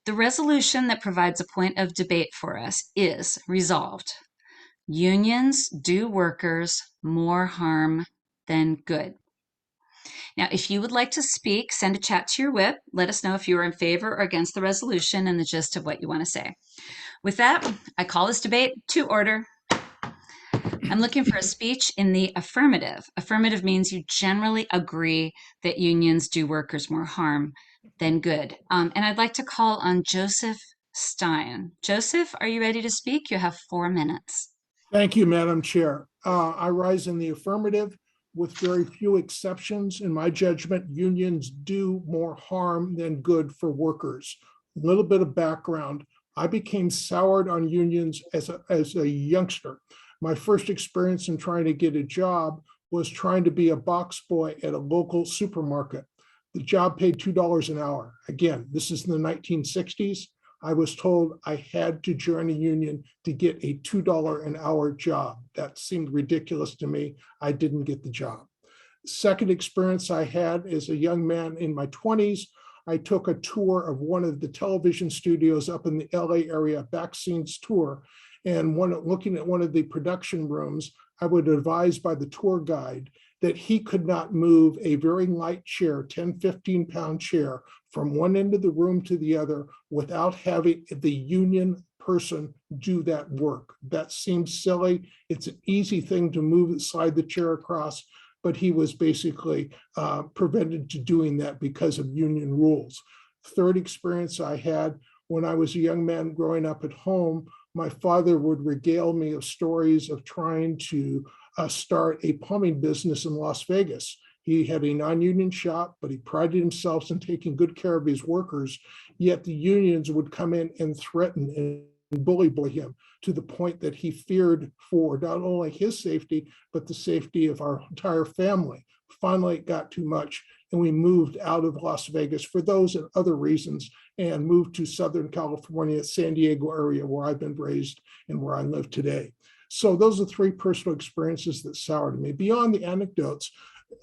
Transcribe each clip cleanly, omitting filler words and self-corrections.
The resolution that provides a point of debate for us is resolved. Unions do workers more harm than good. Now, if you would like to speak, send a chat to your whip. Let us know if you are in favor or against the resolution and the gist of what you want to say. With that, I call this debate to order. I'm looking for a speech in the affirmative. Affirmative means you generally agree that unions do workers more harm than good. And I'd like to call on Joseph Stein. Joseph, are you ready to speak? You have 4 minutes. Thank you, Madam Chair. I rise in the affirmative with very few exceptions. In my judgment, unions do more harm than good for workers. A little bit of background. I became soured on unions as a youngster. My first experience in trying to get a job was trying to be a box boy at a local supermarket. The job paid $2 an hour. Again, this is in the 1960s. I was told I had to join a union to get a $2 an hour job. That seemed ridiculous to me. I didn't get the job. Second experience I had as a young man in my 20s, I took a tour of one of the television studios up in the LA area, back scenes tour. And looking at one of the production rooms, I was advised by the tour guide that he could not move a very light chair, 10, 15-pound chair, from one end of the room to the other without having the union person do that work. That seems silly. It's an easy thing to slide the chair across, but he was basically prevented to doing that because of union rules. Third experience I had when I was a young man growing up at home, my father would regale me of stories of trying to start a plumbing business in Las Vegas. He had a non-union shop, but he prided himself in taking good care of his workers, yet the unions would come in and threaten and bully him to the point that he feared for not only his safety, but the safety of our entire family. Finally, it got too much, and we moved out of Las Vegas for those and other reasons and moved to Southern California, San Diego area, where I've been raised and where I live today. So those are 3 personal experiences that soured me. Beyond the anecdotes,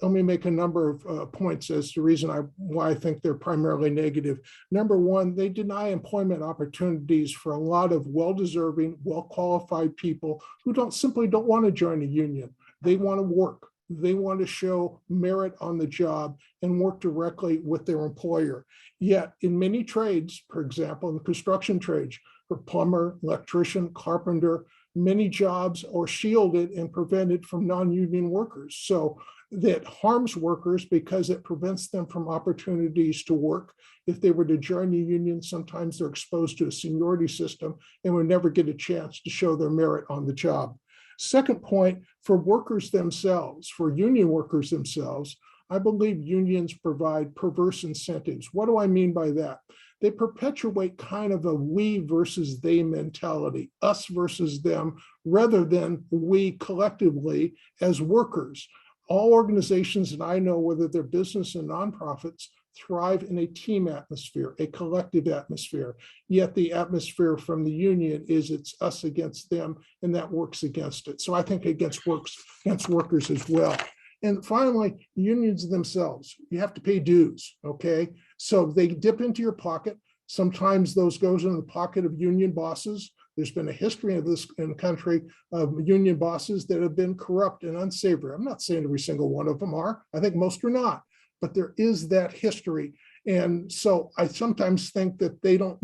let me make a number of points as to the reason why I think they're primarily negative. Number one, they deny employment opportunities for a lot of well-deserving, well-qualified people who simply don't want to join a union. They want to work. They want to show merit on the job and work directly with their employer. Yet in many trades, for example, in the construction trades, for plumber, electrician, carpenter, many jobs are shielded and prevented from non-union workers. So that harms workers because it prevents them from opportunities to work. If they were to join a union, sometimes they're exposed to a seniority system and would never get a chance to show their merit on the job. Second point, for workers themselves, for union workers themselves, I believe unions provide perverse incentives. What do I mean by that? They perpetuate kind of a we versus they mentality, us versus them, rather than we collectively as workers. All organizations that I know, whether they're business and nonprofits, thrive in a team atmosphere, a collective atmosphere. Yet the atmosphere from the union is it's us against them, and that works against it. So I think it works against workers as well. And finally, unions themselves, you have to pay dues, okay? So they dip into your pocket. Sometimes those goes in the pocket of union bosses. There's been a history of this in the country of union bosses that have been corrupt and unsavory. I'm not saying every single one of them are. I think most are not, but there is that history. And so I sometimes think that they don't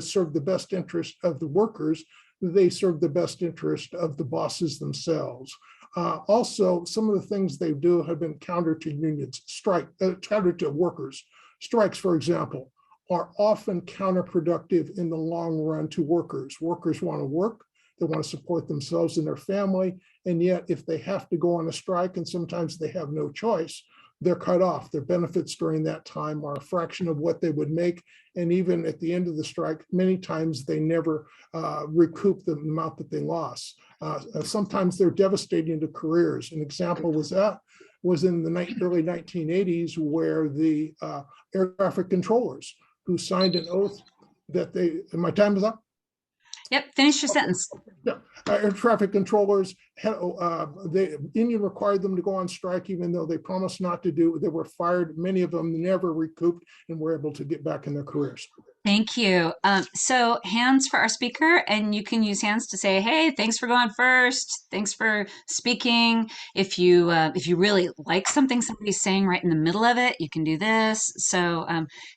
serve the best interest of the workers. They serve the best interest of the bosses themselves. Also, some of the things they do have been counter to unions, counter to workers. Strikes, for example, are often counterproductive in the long run to workers. Workers want to work, they want to support themselves and their family, and yet if they have to go on a strike, and sometimes they have no choice, they're cut off. Their benefits during that time are a fraction of what they would make, and even at the end of the strike, many times they never recoup the amount that they lost. Sometimes they're devastating to careers. An example was in the early 1980s, where the air traffic controllers who signed an oath that my time is up? Yep, finish your sentence. Yeah, air traffic controllers, the union required them to go on strike, even though they promised not to do. They were fired. Many of them never recouped and were able to get back in their careers. Thank you. So hands for our speaker, and you can use hands to say, "Hey, thanks for going first. Thanks for speaking." If you really like something somebody's saying right in the middle of it, you can do this. So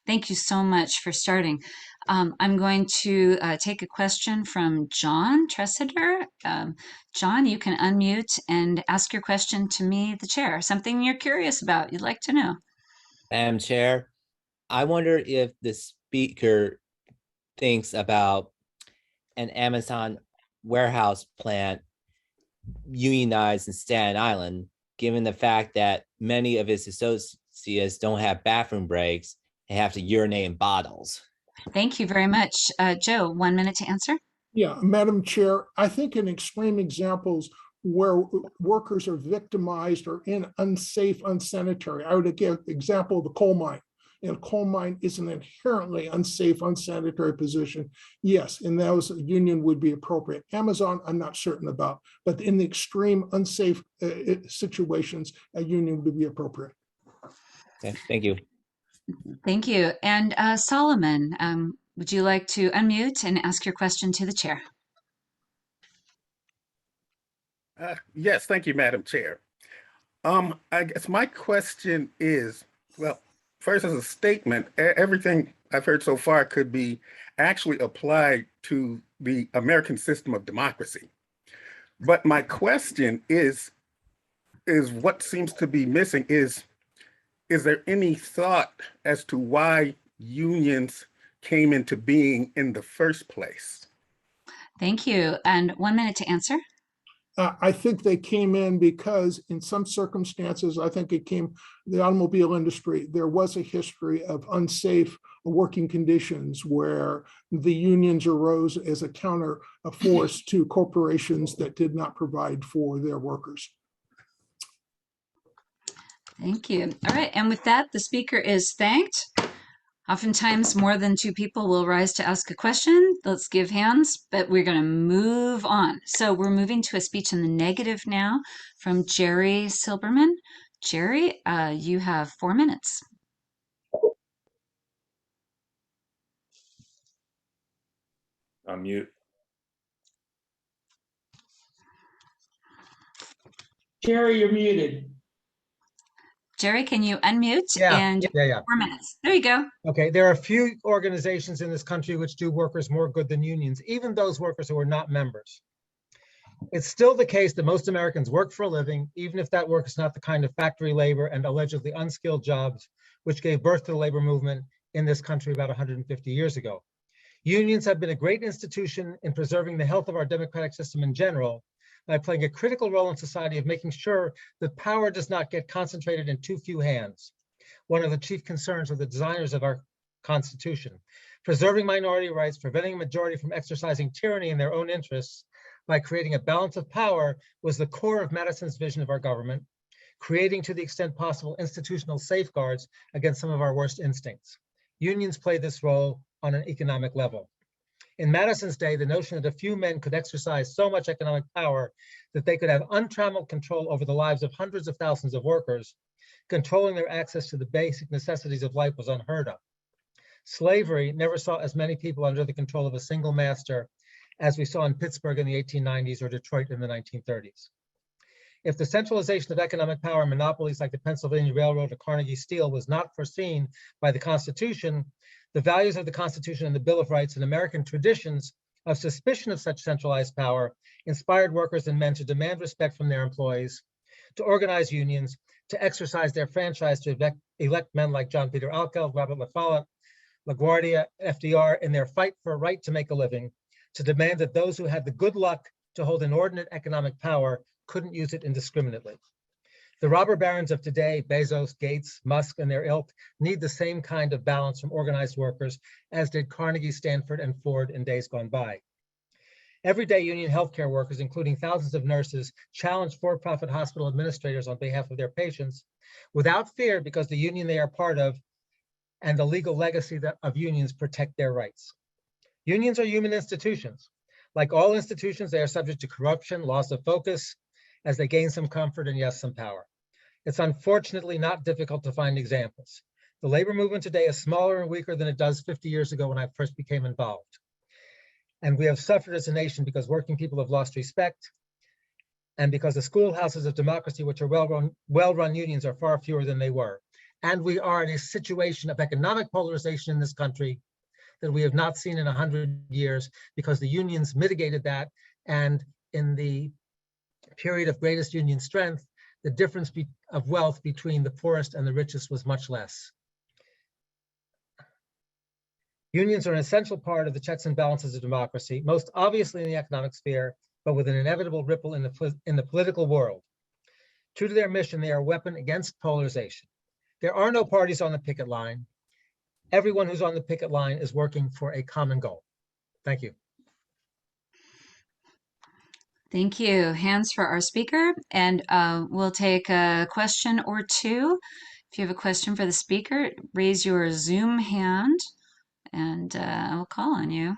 thank you so much for starting. I'm going to take a question from John Tressiter. John, you can unmute and ask your question to me, the chair. Something you're curious about, you'd like to know. Madam Chair, I wonder if the speaker thinks about an Amazon warehouse plant unionized in Staten Island, given the fact that many of its associates don't have bathroom breaks and have to urinate in bottles. Thank you very much. Joe, 1 minute to answer. Yeah, Madam Chair, I think in extreme examples where workers are victimized or in unsafe, unsanitary, I would give example of the coal mine. And coal mine is an inherently unsafe, unsanitary position. Yes, in those, a union would be appropriate. Amazon, I'm not certain about, but in the extreme unsafe situations, a union would be appropriate. Okay, thank you. Thank you. And Solomon, would you like to unmute and ask your question to the chair? Yes, thank you, Madam Chair. I guess my question is, well, first as a statement, everything I've heard so far could be actually applied to the American system of democracy. But my question is what seems to be missing is there any thought as to why unions came into being in the first place? Thank you. And 1 minute to answer. I think they came in because in some circumstances, I think it came, the automobile industry, there was a history of unsafe working conditions where the unions arose as a counter force to corporations that did not provide for their workers. Thank you. All right. And with that, the speaker is thanked. Oftentimes, more than two people will rise to ask a question. Let's give hands, but we're going to move on. So we're moving to a speech in the negative now from Jerry Silberman. Jerry, you have 4 minutes. Unmute. Jerry, you're muted. Jerry, can you unmute? Yeah, and yeah. 4 minutes. There you go. Okay, there are few organizations in this country which do workers more good than unions, even those workers who are not members. It's still the case that most Americans work for a living, even if that work is not the kind of factory labor and allegedly unskilled jobs which gave birth to the labor movement in this country about 150 years ago. Unions have been a great institution in preserving the health of our democratic system in general, by playing a critical role in society of making sure that power does not get concentrated in too few hands. One of the chief concerns of the designers of our Constitution. Preserving minority rights, preventing a majority from exercising tyranny in their own interests by creating a balance of power was the core of Madison's vision of our government, creating to the extent possible institutional safeguards against some of our worst instincts. Unions play this role on an economic level. In Madison's day, the notion that a few men could exercise so much economic power that they could have untrammeled control over the lives of hundreds of thousands of workers, controlling their access to the basic necessities of life, was unheard of. Slavery never saw as many people under the control of a single master as we saw in Pittsburgh in the 1890s or Detroit in the 1930s. If the centralization of economic power and monopolies like the Pennsylvania Railroad or Carnegie Steel was not foreseen by the Constitution, the values of the Constitution and the Bill of Rights and American traditions of suspicion of such centralized power inspired workers and men to demand respect from their employees, to organize unions, to exercise their franchise to elect men like John Peter Alkel, Robert La Follette, LaGuardia, FDR in their fight for a right to make a living, to demand that those who had the good luck to hold inordinate economic power couldn't use it indiscriminately. The robber barons of today, Bezos, Gates, Musk, and their ilk, need the same kind of balance from organized workers as did Carnegie, Stanford, and Ford in days gone by. Everyday union healthcare workers, including thousands of nurses, challenge for-profit hospital administrators on behalf of their patients without fear because the union they are part of and the legal legacy of unions protect their rights. Unions are human institutions. Like all institutions, they are subject to corruption, loss of focus, as they gain some comfort and, yes, some power. It's unfortunately not difficult to find examples. The labor movement today is smaller and weaker than it does 50 years ago when I first became involved. And we have suffered as a nation because working people have lost respect, and because the schoolhouses of democracy, which are well-run unions, are far fewer than they were. And we are in a situation of economic polarization in this country that we have not seen in 100 years, because the unions mitigated that. And in the period of greatest union strength, the difference of wealth between the poorest and the richest was much less. Unions are an essential part of the checks and balances of democracy, most obviously in the economic sphere, but with an inevitable ripple in the political world. True to their mission, they are a weapon against polarization. There are no parties on the picket line. Everyone who's on the picket line is working for a common goal. Thank you. Thank you. Hands for our speaker, and we'll take a question or two. If you have a question for the speaker, raise your Zoom hand, and I'll call on you.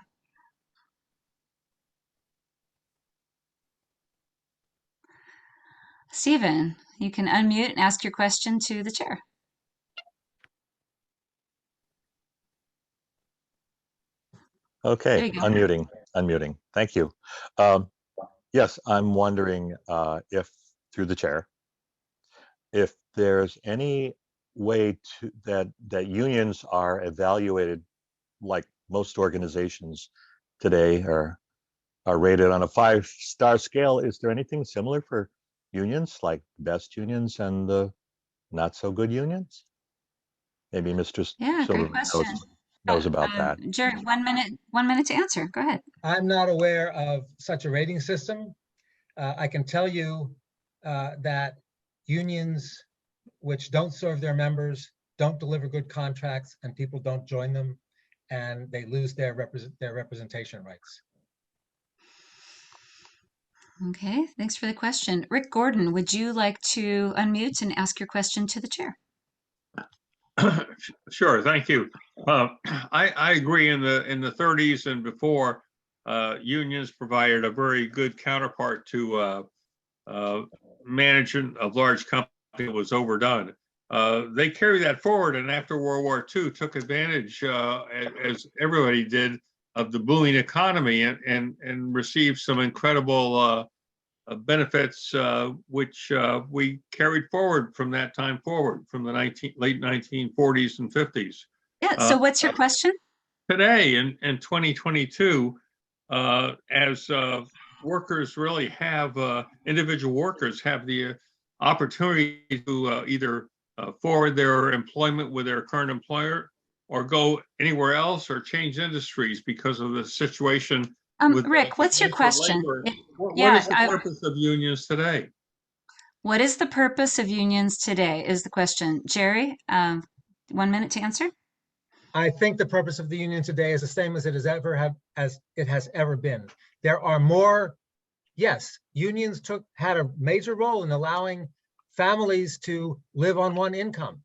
Stephen, you can unmute and ask your question to the chair. There Okay, you go. unmuting. Thank you. Yes, I'm wondering if, through the chair, if there's any way that unions are evaluated like most organizations today are rated on a 5-star scale. Is there anything similar for unions, like best unions and the not so good unions? Maybe Mr. Yeah, great Silverman question. knows about that. Jerry, 1 minute to answer. Go ahead. I'm not aware of such a rating system. I can tell you that unions which don't serve their members don't deliver good contracts, and people don't join them, and they lose their representation rights. Okay, thanks for the question. Rick Gordon, would you like to unmute and ask your question to the chair? Sure, thank you. I agree. In the 30s and before, unions provided a very good counterpart to management of large companies that was overdone. They carried that forward, and after World War II, took advantage, as everybody did, of the booming economy, and received some incredible benefits, which we carried forward from that time forward, from the late 1940s and 50s. Yeah, so what's your question? Today, in 2022, as workers really have, individual workers have the opportunity to either forward their employment with their current employer, or go anywhere else, or change industries because of the situation. Rick, what's your question? What is the purpose of unions today? What is the purpose of unions today is the question. Jerry, 1 minute to answer. I think the purpose of the union today is the same as it has ever been. There are more. Yes, unions had a major role in allowing families to live on one income.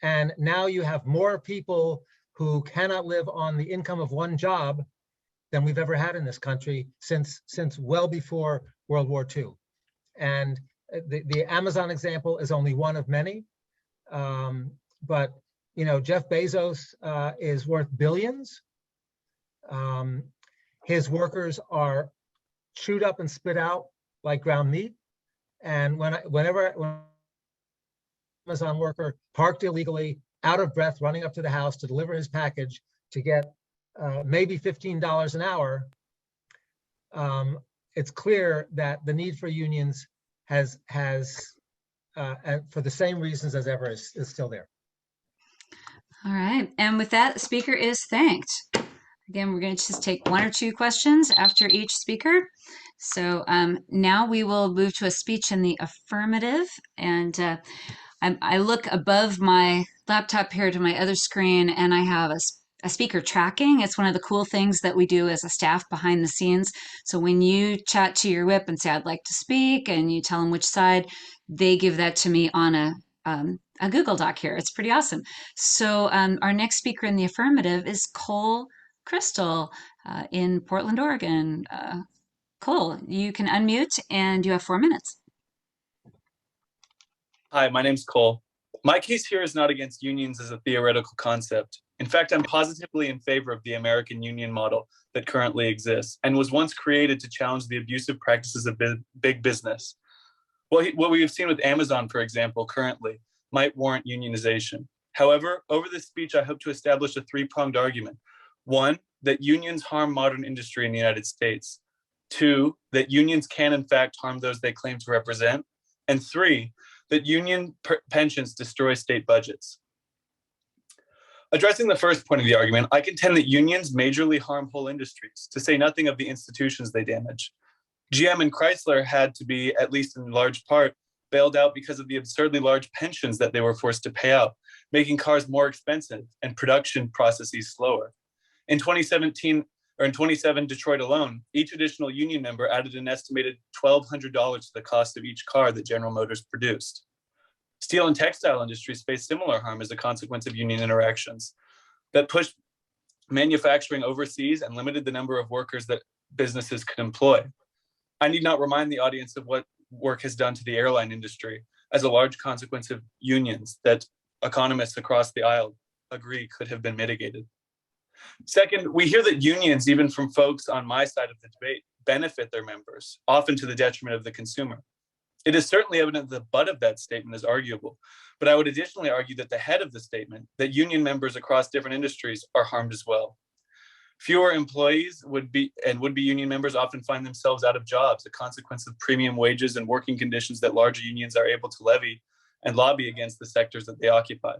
And now you have more people who cannot live on the income of one job than we've ever had in this country since well before World War II. And the Amazon example is only one of many. But you know, Jeff Bezos is worth billions. His workers are chewed up and spit out like ground meat. And whenever an Amazon worker parked illegally, out of breath, running up to the house to deliver his package to get maybe $15 an hour, it's clear that the need for unions has and for the same reasons as ever is still there. All right, and with that, the speaker is thanked. Again, we're going to just take 1 or 2 questions after each speaker. So now we will move to a speech in the affirmative. And I look above my laptop here to my other screen, and I have a speaker tracking. It's one of the cool things that we do as a staff behind the scenes. So when you chat to your whip and say, I'd like to speak, and you tell them which side, they give that to me on a Google Doc here. It's pretty awesome. So our next speaker in the affirmative is Cole Crystal in Portland, Oregon. Cole, you can unmute and you have 4 minutes. Hi, my name's Cole. My case here is not against unions as a theoretical concept. In fact, I'm positively in favor of the American union model that currently exists and was once created to challenge the abusive practices of big business. What we have seen with Amazon, for example, currently might warrant unionization. However, over this speech, I hope to establish a three-pronged argument. One, that unions harm modern industry in the United States. Two, that unions can in fact harm those they claim to represent. And three, that union pensions destroy state budgets. Addressing the first point of the argument, I contend that unions majorly harm whole industries, to say nothing of the institutions they damage. GM and Chrysler had to be, at least in large part, bailed out because of the absurdly large pensions that they were forced to pay out, making cars more expensive and production processes slower. In 2017, or in 27 Detroit alone, each additional union member added an estimated $1,200 to the cost of each car that General Motors produced. Steel and textile industries face similar harm as a consequence of union interactions that pushed manufacturing overseas and limited the number of workers that businesses could employ. I need not remind the audience of what work has done to the airline industry as a large consequence of unions that economists across the aisle agree could have been mitigated. Second, we hear that unions, even from folks on my side of the debate, benefit their members, often to the detriment of the consumer. It is certainly evident that the butt of that statement is arguable, but I would additionally argue that the head of the statement, that union members across different industries are harmed as well. Fewer employees would-be union members often find themselves out of jobs, a consequence of premium wages and working conditions that larger unions are able to levy and lobby against the sectors that they occupy.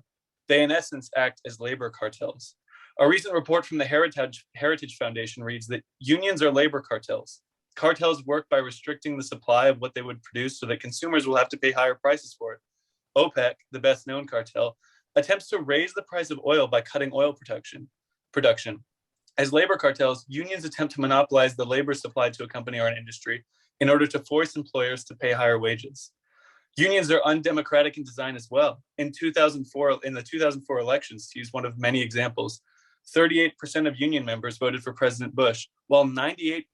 They, in essence, act as labor cartels. A recent report from the Heritage Foundation reads that unions are labor cartels. Cartels work by restricting the supply of what they would produce so that consumers will have to pay higher prices for it. OPEC, the best known cartel, attempts to raise the price of oil by cutting oil production. As labor cartels, unions attempt to monopolize the labor supplied to a company or an industry in order to force employers to pay higher wages. Unions are undemocratic in design as well. In the 2004 elections, to use one of many examples, 38% of union members voted for President Bush, while 97%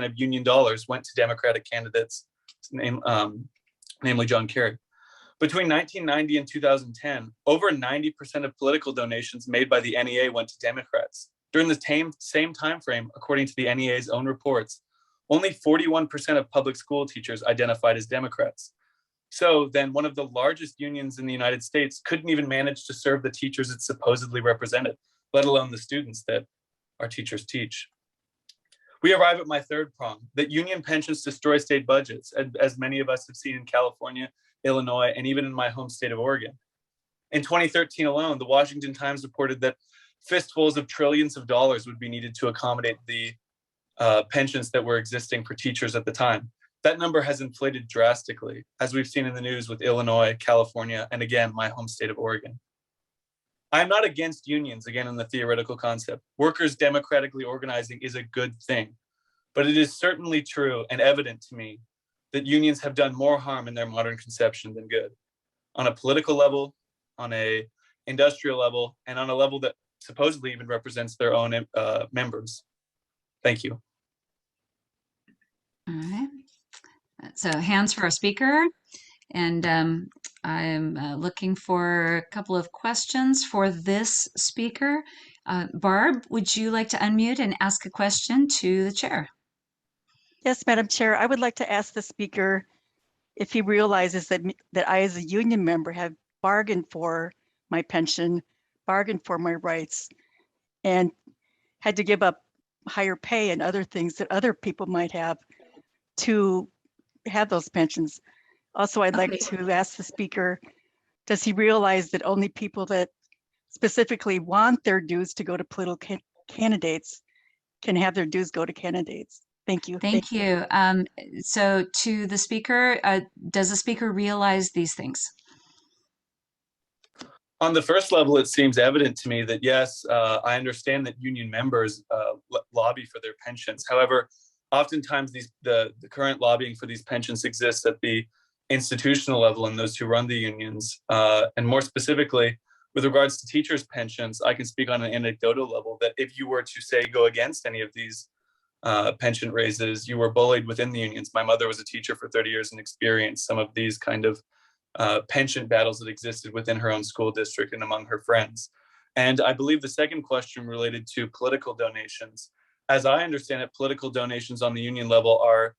of union dollars went to Democratic candidates, namely John Kerry. Between 1990 and 2010, over 90% of political donations made by the NEA went to Democrats. During the same time frame, according to the NEA's own reports, only 41% of public school teachers identified as Democrats. So then one of the largest unions in the United States couldn't even manage to serve the teachers it supposedly represented, let alone the students that our teachers teach. We arrive at my third prong, that union pensions destroy state budgets, as many of us have seen in California, Illinois, and even in my home state of Oregon. In 2013 alone, the Washington Times reported that fistfuls of trillions of dollars would be needed to accommodate the pensions that were existing for teachers at the time. That number has inflated drastically, as we've seen in the news with Illinois, California, and again, my home state of Oregon. I'm not against unions, again, in the theoretical concept. Workers democratically organizing is a good thing, but it is certainly true and evident to me that unions have done more harm in their modern conception than good, on a political level, on a industrial level, and on a level that supposedly even represents their own members. Thank you. All right. So hands for our speaker. And I'm looking for a couple of questions for this speaker. Barb, would you like to unmute and ask a question to the chair? Yes, Madam Chair, I would like to ask the speaker if he realizes that I, as a union member, have bargained for my pension, bargained for my rights, and had to give up higher pay and other things that other people might have to have those pensions. Also, I'd like to ask the speaker, does he realize that only people that specifically want their dues to go to political candidates can have their dues go to candidates? Thank you. Thank you. So to the speaker, does the speaker realize these things? On the first level, it seems evident to me that yes, I understand that union members lobby for their pensions. However, oftentimes the current lobbying for these pensions exists at the institutional level and those who run the unions. And more specifically, With regards to teachers' pensions, I can speak on an anecdotal level that if you were to say go against any of these pension raises, you were bullied within the unions. My mother was a teacher for 30 years and experienced some of these kind of pension battles that existed within her own school district and among her friends. And I believe the second question related to political donations. As I understand it, political donations on the union level are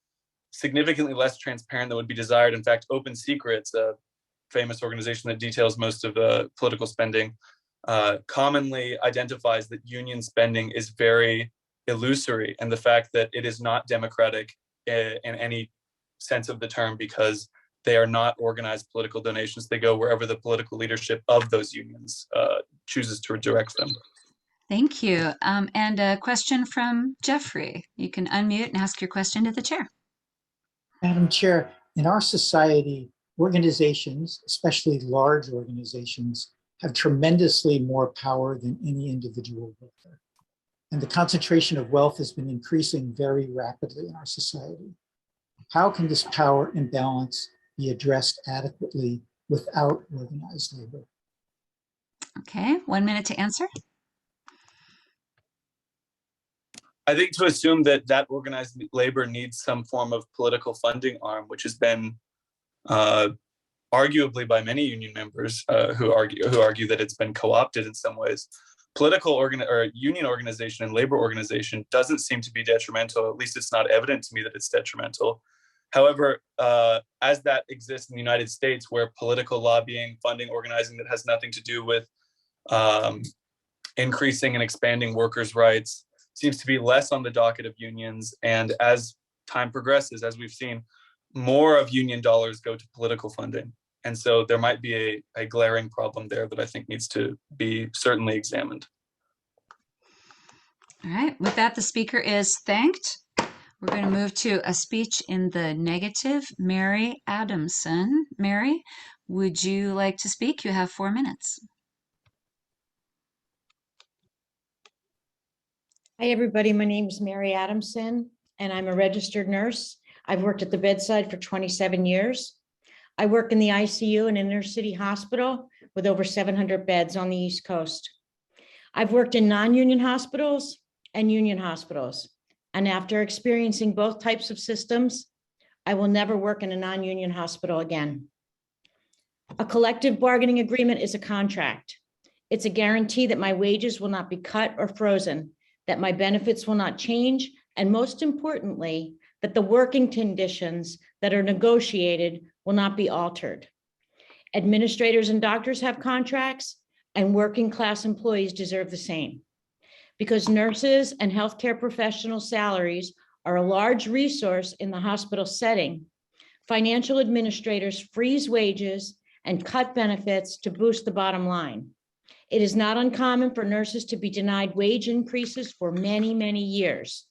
significantly less transparent than would be desired. In fact, Open Secrets, a famous organization that details most of the political spending, commonly identifies that union spending is very illusory, and the fact that it is not democratic in any sense of the term, because they are not organized political donations. They go wherever the political leadership of those unions chooses to direct them. Thank you. And a question from Jeffrey. You can unmute and ask your question to the chair. Madam Chair, in our society, organizations, especially large organizations, have tremendously more power than any individual worker. And the concentration of wealth has been increasing very rapidly in our society. How can this power imbalance be addressed adequately without organized labor? Okay, 1 minute to answer. I think to assume that organized labor needs some form of political funding arm, which has been arguably by many union members who argue that it's been co-opted in some ways. Union organization and labor organization doesn't seem to be detrimental. At least it's not evident to me that it's detrimental. However, as that exists in the United States, where political lobbying, funding, organizing that has nothing to do with increasing and expanding workers' rights seems to be less on the docket of unions. And as time progresses, as we've seen, more of union dollars go to political funding. And so there might be a glaring problem there that I think needs to be certainly examined. All right, with that, the speaker is thanked. We're going to move to a speech in the negative. Mary Adamson. Mary, would you like to speak? You have 4 minutes. Hi, everybody. My name is Mary Adamson, and I'm a registered nurse. I've worked at the bedside for 27 years. I work in the ICU in an inner city hospital with over 700 beds on the East Coast. I've worked in non-union hospitals and union hospitals. And after experiencing both types of systems, I will never work in a non-union hospital again. A collective bargaining agreement is a contract. It's a guarantee that my wages will not be cut or frozen, that my benefits will not change, and most importantly, that the working conditions that are negotiated will not be altered. Administrators and doctors have contracts, and working class employees deserve the same. Because nurses and healthcare professional salaries are a large resource in the hospital setting, financial administrators freeze wages and cut benefits to boost the bottom line. It is not uncommon for nurses to be denied wage increases for many, many years.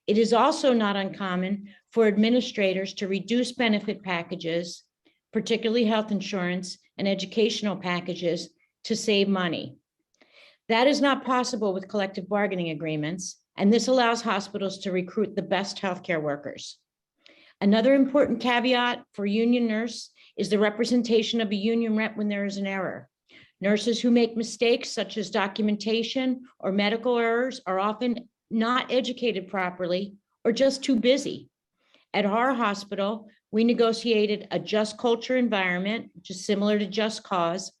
It is also not uncommon for administrators to reduce benefit packages, particularly health insurance and educational packages, to save money. That is not possible with collective bargaining agreements, and this allows hospitals to recruit the best healthcare workers. Another important caveat for union nurse is the representation of a union rep when there is an error. Nurses who make mistakes such as documentation or medical errors are often not educated properly or just too busy. At our hospital, we negotiated a just culture environment, which is similar to just cause,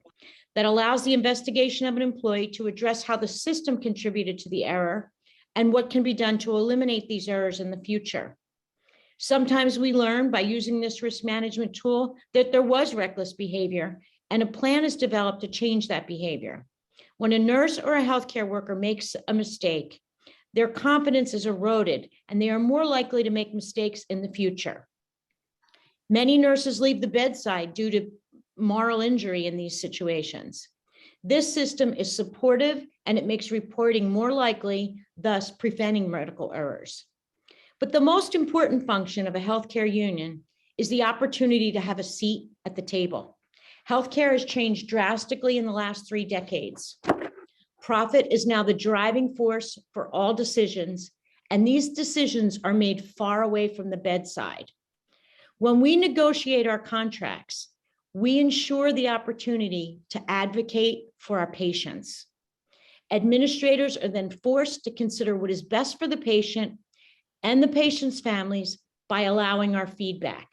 that allows the investigation of an employee to address how the system contributed to the error and what can be done to eliminate these errors in the future. Sometimes we learn by using this risk management tool that there was reckless behavior, and a plan is developed to change that behavior. When a nurse or a healthcare worker makes a mistake, their confidence is eroded and they are more likely to make mistakes in the future. Many nurses leave the bedside due to moral injury in these situations. This system is supportive and it makes reporting more likely, thus preventing medical errors. But the most important function of a healthcare union is the opportunity to have a seat at the table. Healthcare has changed drastically in the last 3 decades. Profit is now the driving force for all decisions, and these decisions are made far away from the bedside. When we negotiate our contracts, We ensure the opportunity to advocate for our patients. Administrators are then forced to consider what is best for the patient and the patient's families by allowing our feedback.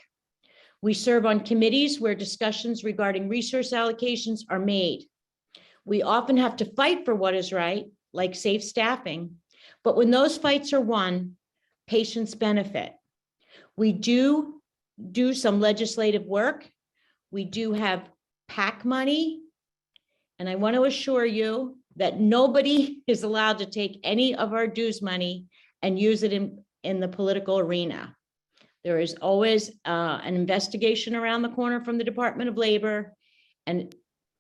We serve on committees where discussions regarding resource allocations are made. We often have to fight for what is right, like safe staffing, but when those fights are won, patients benefit. We do some legislative work. We do have PAC money, and I want to assure you that nobody is allowed to take any of our dues money and use it in the political arena. There is always an investigation around the corner from the Department of Labor, and it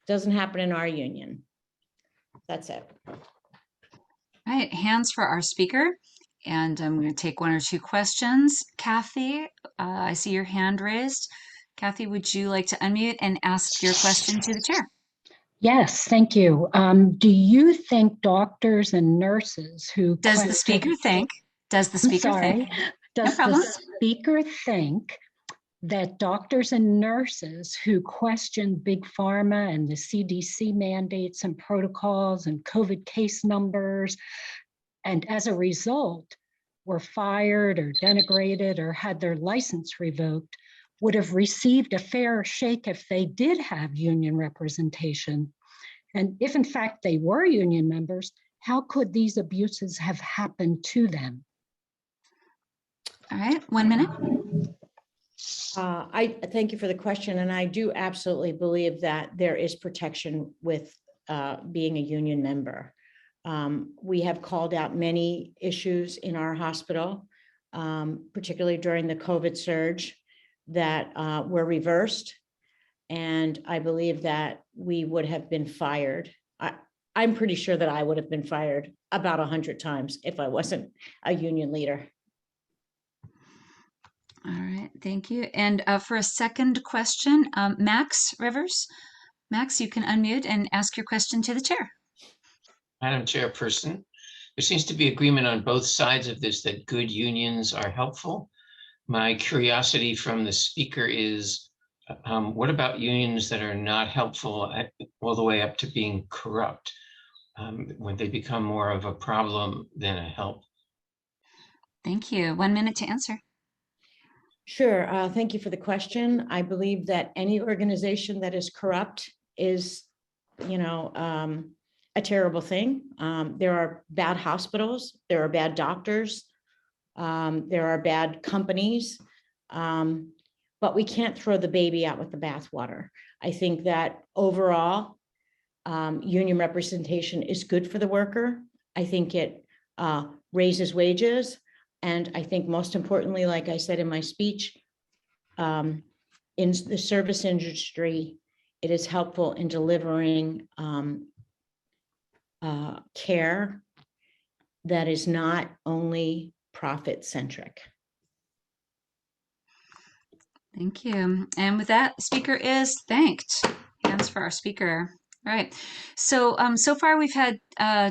doesn't happen in our union. That's it. All right, hands for our speaker. And I'm going to take one or two questions. Kathy, I see your hand raised. Kathy, would you like to unmute and ask your question to the chair? Yes, thank you. Do you think doctors and nurses who Does the speaker think? Does the speaker think? Does the speaker think that doctors and nurses who question big pharma and the CDC mandates and protocols and COVID case numbers, and as a result were fired or denigrated or had their license revoked, would have received a fair shake if they did have union representation? And if in fact they were union members, how could these abuses have happened to them? All right, 1 minute. I thank you for the question, and I do absolutely believe that there is protection with being a union member. We have called out many issues in our hospital, particularly during the COVID surge, that were reversed. And I believe that we would have been fired. I'm pretty sure that I would have been fired about 100 times if I wasn't a union leader. All right, thank you. And for a second question, Max Rivers. Max, you can unmute and ask your question to the chair. Madam Chairperson, there seems to be agreement on both sides of this that good unions are helpful. My curiosity from the speaker is, what about unions that are not helpful all the way up to being corrupt, when they become more of a problem than a help? Thank you. 1 minute to answer. Sure. Thank you for the question. I believe that any organization that is corrupt is, a terrible thing. There are bad hospitals, there are bad doctors, there are bad companies, but we can't throw the baby out with the bathwater. I think that overall, union representation is good for the worker. I think it raises wages. And I think most importantly, like I said in my speech, in the service industry, it is helpful in delivering care that is not only profit-centric. Thank you. And with that, the speaker is thanked. Hands for our speaker. All right. So, so far we've had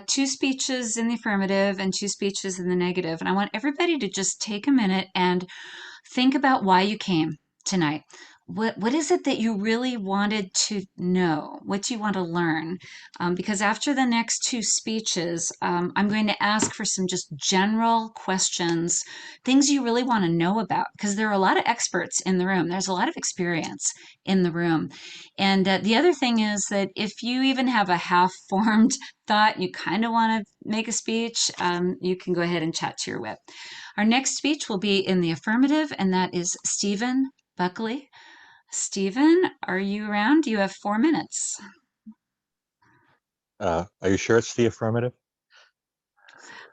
2 speeches in the affirmative and 2 speeches in the negative. And I want everybody to just take a minute and think about why you came tonight. What is it that you really wanted to know? What do you want to learn? Because after the next 2 speeches, I'm going to ask for some just general questions, things you really want to know about, because there are a lot of experts in the room. There's a lot of experience in the room. And the other thing is that if you even have a half-formed thought, you kind of want to make a speech, you can go ahead and chat to your whip. Our next speech will be in the affirmative, and that is Stephen Buckley. Stephen, are you around? You have 4 minutes. Are you sure it's the affirmative?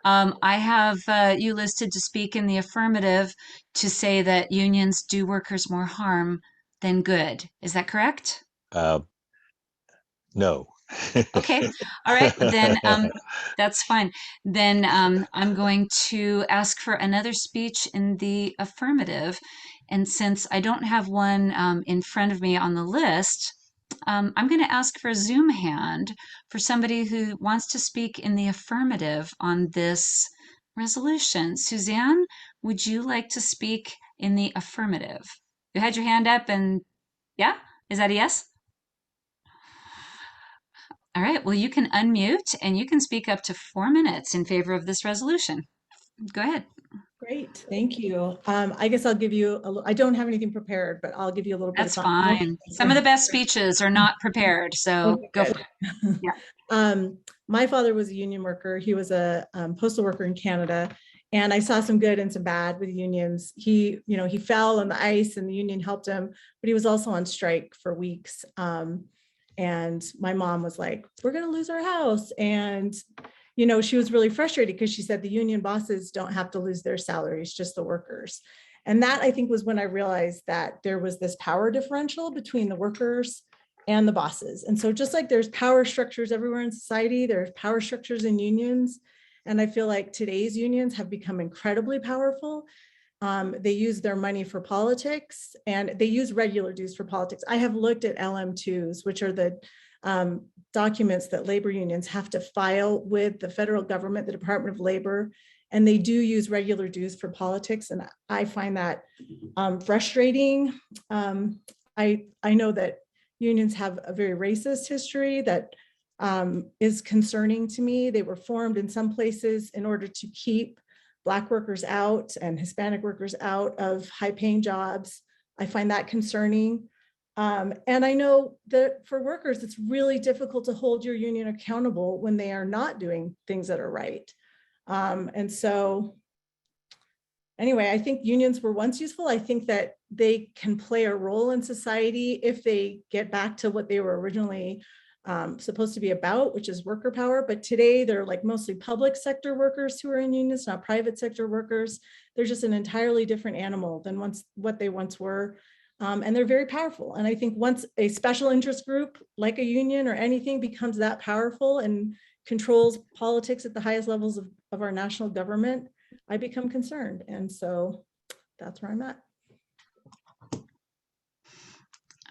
I have you listed to speak in the affirmative to say that unions do workers more harm than good. Is that correct? No. Okay. All right. Then that's fine. Then I'm going to ask for another speech in the affirmative. And since I don't have one in front of me on the list, I'm going to ask for a Zoom hand for somebody who wants to speak in the affirmative on this resolution. Suzanne, would you like to speak in the affirmative? You had your hand up and yeah? Is that a yes? All right, well, you can unmute and you can speak up to 4 minutes in favor of this resolution. Go ahead. Great, thank you. I guess I'll give you, I don't have anything prepared, but I'll give you a little bit That's of fine. Some of the best speeches are not prepared, so Okay, go good. for it. Yeah. My father was a union worker. He was a postal worker in Canada, and I saw some good and some bad with unions. He fell on the ice and the union helped him, but he was also on strike for weeks. And my mom was like, we're going to lose our house. And, she was really frustrated because she said the union bosses don't have to lose their salaries, just the workers. And that, I think, was when I realized that there was this power differential between the workers and the bosses. And so just like there's power structures everywhere in society, there's power structures in unions. And I feel like today's unions have become incredibly powerful. They use their money for politics, and they use regular dues for politics. I have looked at LM2s, which are the documents that labor unions have to file with the federal government, the Department of Labor, and they do use regular dues for politics. And I find that frustrating. I know that unions have a very racist history that is concerning to me. They were formed in some places in order to keep Black workers out and Hispanic workers out of high-paying jobs. I find that concerning. And I know that for workers, it's really difficult to hold your union accountable when they are not doing things that are right. And so anyway, I think unions were once useful. I think that they can play a role in society if they get back to what they were originally supposed to be about, which is worker power. But today they're like mostly public sector workers who are in unions, not private sector workers. They're just an entirely different animal than what they once were. And they're very powerful. And I think once a special interest group like a union or anything becomes that powerful and controls politics at the highest levels of our national government, I become concerned. And so that's where I'm at.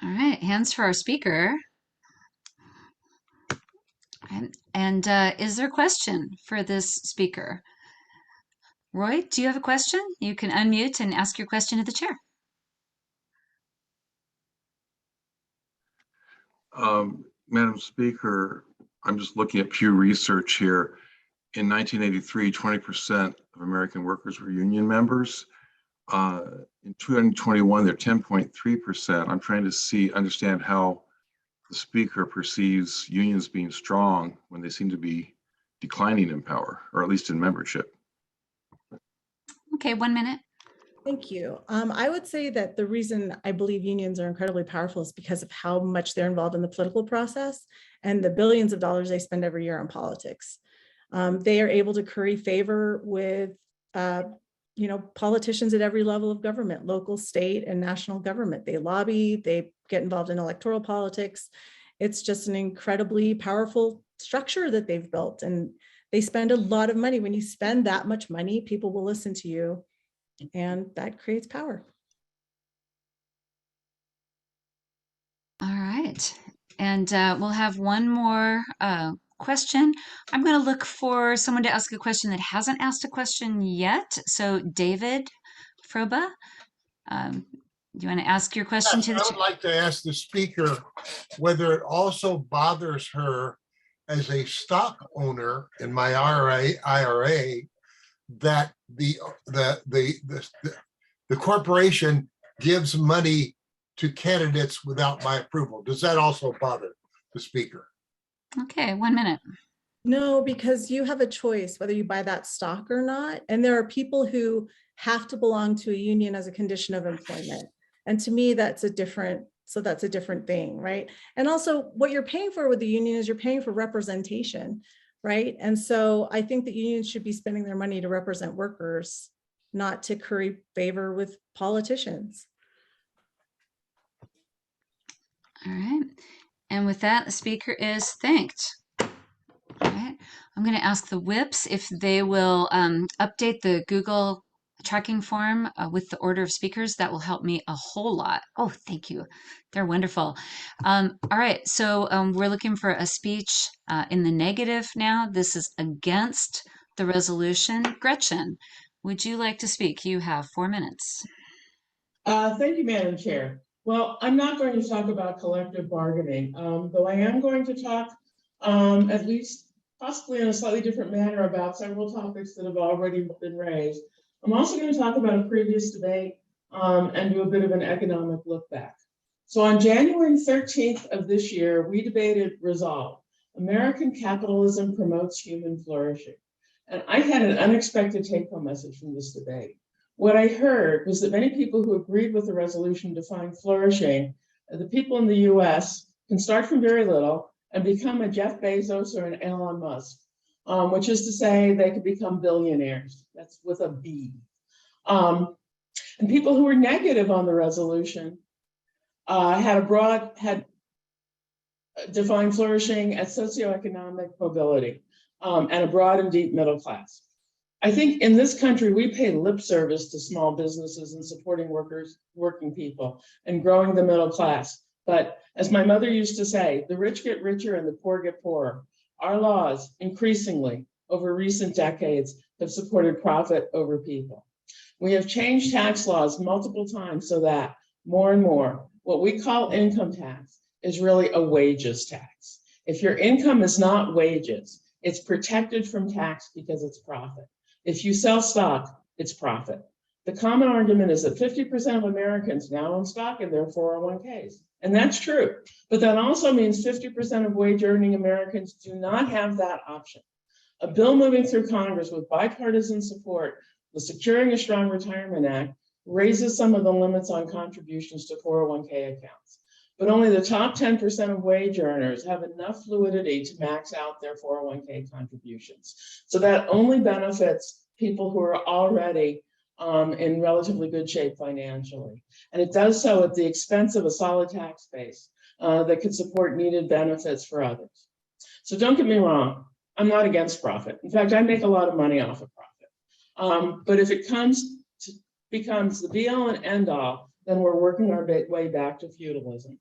All right, hands for our speaker. And is there a question for this speaker? Roy, do you have a question? You can unmute and ask your question to the chair. Madam Speaker, I'm just looking at Pew Research here. In 1983, 20% of American workers were union members. In 2021, they're 10.3%. I'm trying to understand how the speaker perceives unions being strong when they seem to be declining in power, or at least in membership. Okay, 1 minute. Thank you. I would say that the reason I believe unions are incredibly powerful is because of how much they're involved in the political process and the billions of dollars they spend every year on politics. They are able to curry favor with politicians at every level of government, local, state, and national government. They lobby, they get involved in electoral politics. It's just an incredibly powerful structure that they've built, and they spend a lot of money. When you spend that much money, people will listen to you, and that creates power. All right, and we'll have one more question. I'm going to look for someone to ask a question that hasn't asked a question yet. So David Froba, do you want to ask your question to the I would like to ask the speaker whether it also bothers her as a stock owner in my IRA that the corporation gives money to candidates without my approval. Does that also bother the speaker? Okay, 1 minute. No, because you have a choice whether you buy that stock or not. And there are people who have to belong to a union as a condition of employment. And to me, that's a different thing, right? And also what you're paying for with the union is you're paying for representation, right? And so I think that unions should be spending their money to represent workers, not to curry favor with politicians. All right. And with that, the speaker is thanked. All right. I'm going to ask the whips if they will update the Google tracking form with the order of speakers. That will help me a whole lot. Oh, thank you. They're wonderful. All right. So we're looking for a speech in the negative now. This is against the resolution. Gretchen, would you like to speak? You have 4 minutes. Thank you, Madam Chair. Well, I'm not going to talk about collective bargaining, though I am going to talk, at least possibly in a slightly different manner, about several topics that have already been raised. I'm also going to talk about a previous debate and do a bit of an economic look back. So on January 13th of this year, we debated Resolve, American Capitalism Promotes Human Flourishing. And I had an unexpected take-home message from this debate. What I heard was that many people who agreed with the resolution define flourishing, the people in the US can start from very little and become a Jeff Bezos or an Elon Musk, which is to say they could become billionaires. That's with a B. And people who were negative on the resolution had defined flourishing as socioeconomic mobility and a broad and deep middle class. I think in this country, we pay lip service to small businesses and supporting working people and growing the middle class. But as my mother used to say, the rich get richer and the poor get poorer. Our laws increasingly over recent decades have supported profit over people. We have changed tax laws multiple times so that more and more, what we call income tax is really a wages tax. If your income is not wages, it's protected from tax because it's profit. If you sell stock, it's profit. The common argument is that 50% of Americans now own stock in their 401ks. And that's true. But that also means 50% of wage earning Americans do not have that option. A bill moving through Congress with bipartisan support, the Securing a Strong Retirement Act, raises some of the limits on contributions to 401k accounts. But only the top 10% of wage earners have enough fluidity to max out their 401k contributions. So that only benefits people who are already in relatively good shape financially. And it does so at the expense of a solid tax base that could support needed benefits for others. So don't get me wrong, I'm not against profit. In fact, I make a lot of money off of profit. But if it becomes the be all and end all, then we're working our way back to feudalism.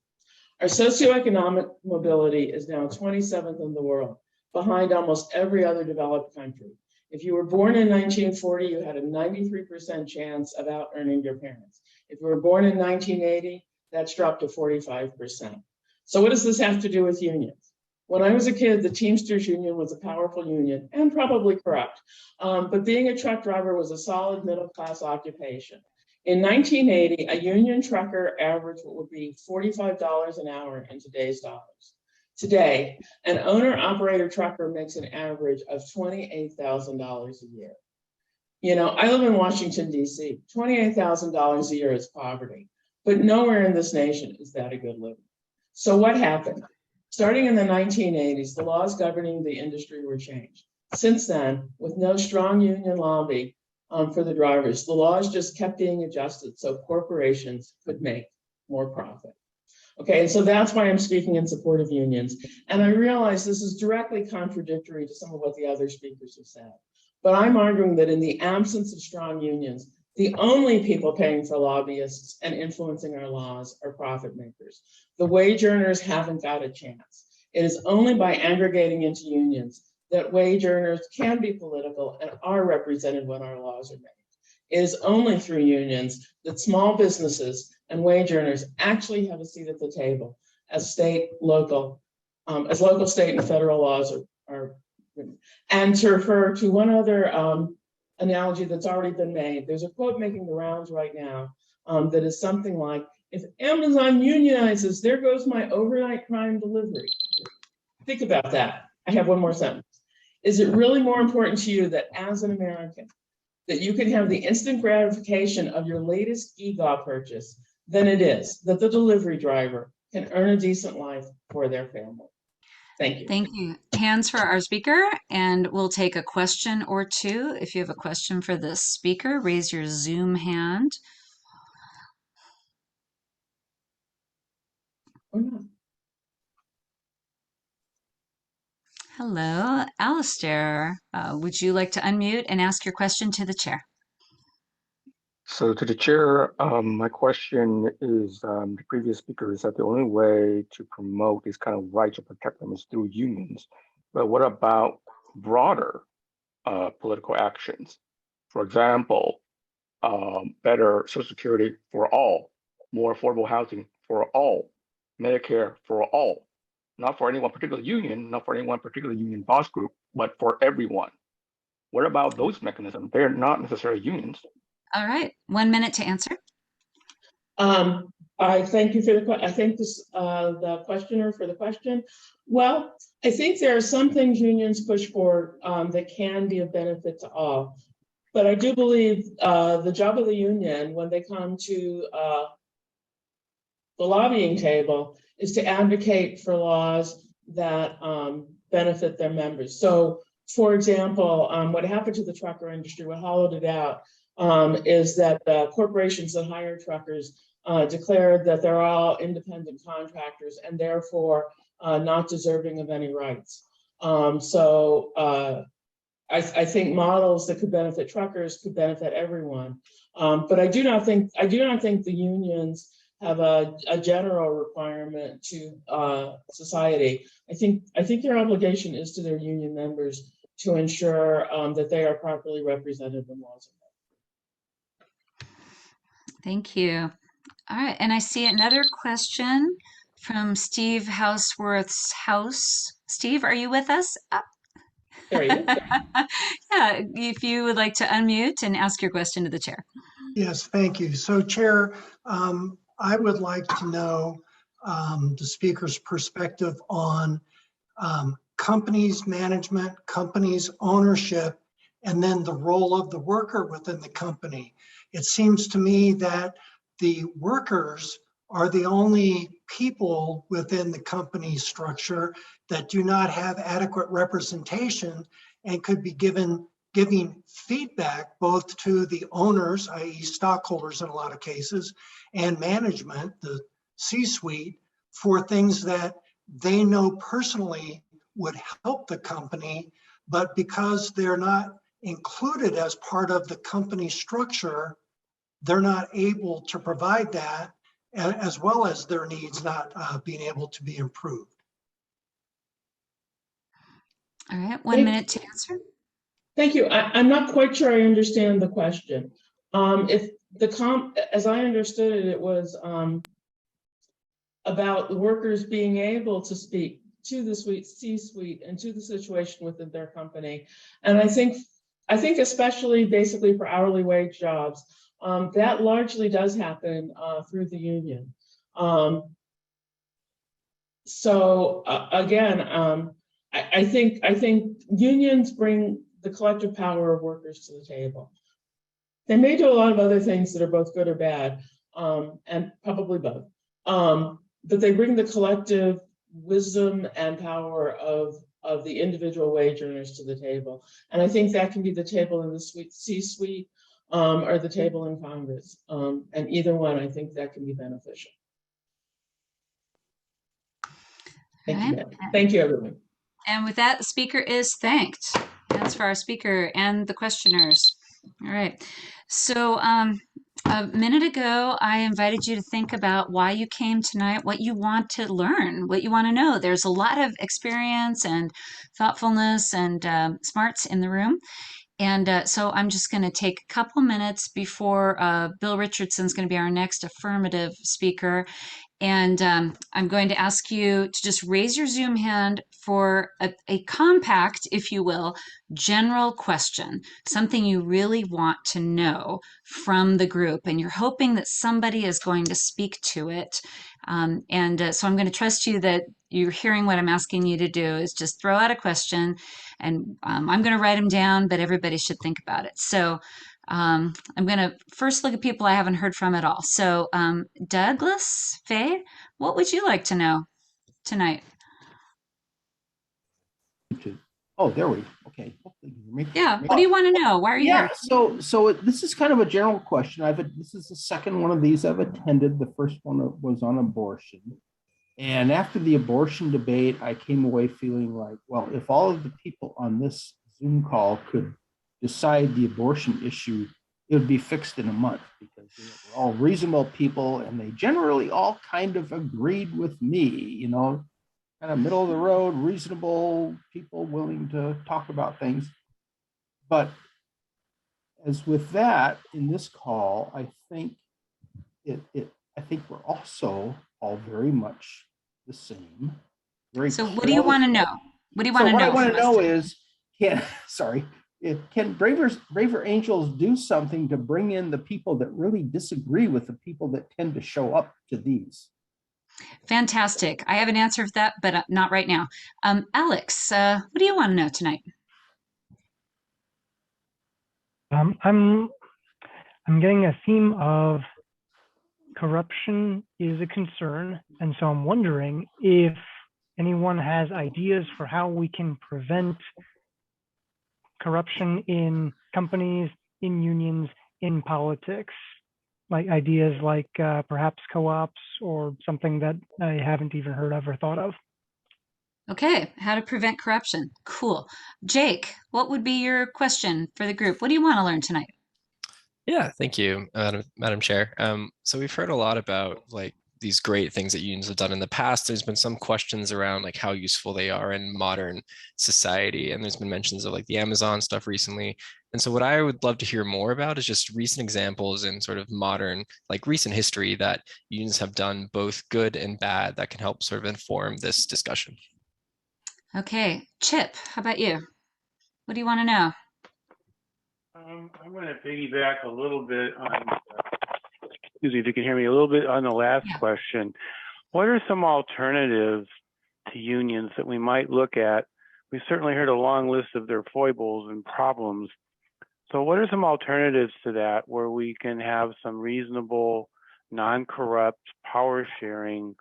Our socioeconomic mobility is now 27th in the world, behind almost every other developed country. If you were born in 1940, you had a 93% chance of out-earning your parents. If you were born in 1980, that's dropped to 45%. So what does this have to do with unions? When I was a kid, the Teamsters Union was a powerful union and probably corrupt, but being a truck driver was a solid middle-class occupation. In 1980, a union trucker averaged what would be $45 an hour in today's dollars. Today, an owner-operator trucker makes an average of $28,000 a year. You know, I live in Washington, D.C. $28,000 a year is poverty, but nowhere in this nation is that a good living. So what happened? Starting in the 1980s, the laws governing the industry were changed. Since then, with no strong union lobby for the drivers, the laws just kept being adjusted so corporations could make more profit. Okay, and so that's why I'm speaking in support of unions. And I realize this is directly contradictory to some of what the other speakers have said. But I'm arguing that in the absence of strong unions, the only people paying for lobbyists and influencing our laws are profit makers. The wage earners haven't got a chance. It is only by aggregating into unions that wage earners can be political and are represented when our laws are made. It is only through unions that small businesses and wage earners actually have a seat at the table as local, state, and federal laws are written. And to refer to one other analogy that's already been made, there's a quote making the rounds right now that is something like, if Amazon unionizes, there goes my overnight crime delivery. Think about that. I have one more sentence. Is it really more important to you that as an American, that you can have the instant gratification of your latest EGOT purchase than it is that the delivery driver can earn a decent life for their family? Thank you. Thank you. Hands for our speaker, and we'll take a question or two. If you have a question for the speaker, raise your Zoom hand. Or not. Hello, Alistair. Would you like to unmute and ask your question to the chair? So to the chair, my question is, the previous speaker is that the only way to promote these kind of rights or protect them is through unions. But what about broader political actions? For example, better Social Security for all, more affordable housing for all, Medicare for all, not for any one particular union, not for any one particular union boss group, but for everyone. What about those mechanisms? They're not necessarily unions. All right, 1 minute to answer. I thank you for I thank the questioner for the question. Well, I think there are some things unions push for that can be of benefit to all. But I do believe the job of the union when they come to the lobbying table is to advocate for laws that benefit their members. So, for example, what happened to the trucker industry, what hollowed it out, is that the corporations that hire truckers declared that they're all independent contractors and therefore not deserving of any rights. I think models that could benefit truckers could benefit everyone. But I do not think the unions have a general requirement to society. I think their obligation is to their union members to ensure that they are properly represented in laws. Thank you. All right, and I see another question from Steve Houseworth's house. Steve, are you with us? There he is. Yeah, if you would like to unmute and ask your question to the chair. Yes, thank you. So Chair, I would like to know the speaker's perspective on companies management, companies ownership, and then the role of the worker within the company. It seems to me that the workers are the only people within the company structure that do not have adequate representation and could be giving feedback both to the owners, i.e. stockholders in a lot of cases, and management, the C-suite, for things that they know personally would help the company, but because they're not included as part of the company structure, they're not able to provide that, as well as their needs not being able to be improved. All right, 1 minute to answer. Thank you. I'm not quite sure I understand the question. If as I understood it, it was about the workers being able to speak to the C-suite and to the situation within their company. And I think especially basically for hourly wage jobs, that largely does happen through the union. Again, I think unions bring the collective power of workers to the table. They may do a lot of other things that are both good or bad, and probably both. But they bring the collective wisdom and power of the individual wage earners to the table. And I think that can be the table in the C-suite or the table in Congress. And either one, I think that can be beneficial. Thank you. Thank you, everyone. And with that, the speaker is thanked. That's for our speaker and the questioners. All right. So a minute ago, I invited you to think about why you came tonight, what you want to learn, what you want to know. There's a lot of experience and thoughtfulness and smarts in the room. And so I'm just going to take a couple minutes before Bill Richardson's going to be our next affirmative speaker. And I'm going to ask you to just raise your Zoom hand for a compact, if you will, general question, something you really want to know from the group. And you're hoping that somebody is going to speak to it. So I'm going to trust you that you're hearing what I'm asking you to do is just throw out a question. And I'm going to write them down, but everybody should think about it. So I'm going to first look at people I haven't heard from at all. So Douglas, Faye, what would you like to know tonight? Oh, there we go. Okay. Yeah. What do you want to know? Why are you here? So this is kind of a general question. This is the second one of these I've attended. The first one was on abortion. And after the abortion debate, I came away feeling like, well, if all of the people on this Zoom call could decide the abortion issue, it would be fixed in a month because we're all reasonable people and they generally all kind of agreed with me, kind of middle of the road, reasonable people willing to talk about things. But as with that, in this call, I think we're also all very much the same. Very So what do you close. want to know? What do you So want to what I know want from to us know today? is, can braver angels do something to bring in the people that really disagree with the people that tend to show up to these? Fantastic. I have an answer for that, but not right now. Alex, what do you want to know tonight? I'm getting a theme of corruption is a concern, and so I'm wondering if anyone has ideas for how we can prevent corruption in companies, in unions, in politics, like ideas like perhaps co-ops or something that I haven't even heard of or thought of. Okay, how to prevent corruption. Cool. Jake, what would be your question for the group? What do you want to learn tonight? Yeah, thank you, Madam Chair. So we've heard a lot about like these great things that unions have done in the past. There's been some questions around like how useful they are in modern society, and there's been mentions of like the Amazon stuff recently. And so what I would love to hear more about is just recent examples in sort of modern, like recent history that unions have done both good and bad that can help sort of inform this discussion. Okay, Chip, how about you? What do you want to know? I'm going to piggyback a little bit on, excuse me, if you can hear me, a little bit on the last question. What are some alternatives to unions that we might look at? We certainly heard a long list of their foibles and problems. So what are some alternatives to that where we can have some reasonable, non-corrupt power sharing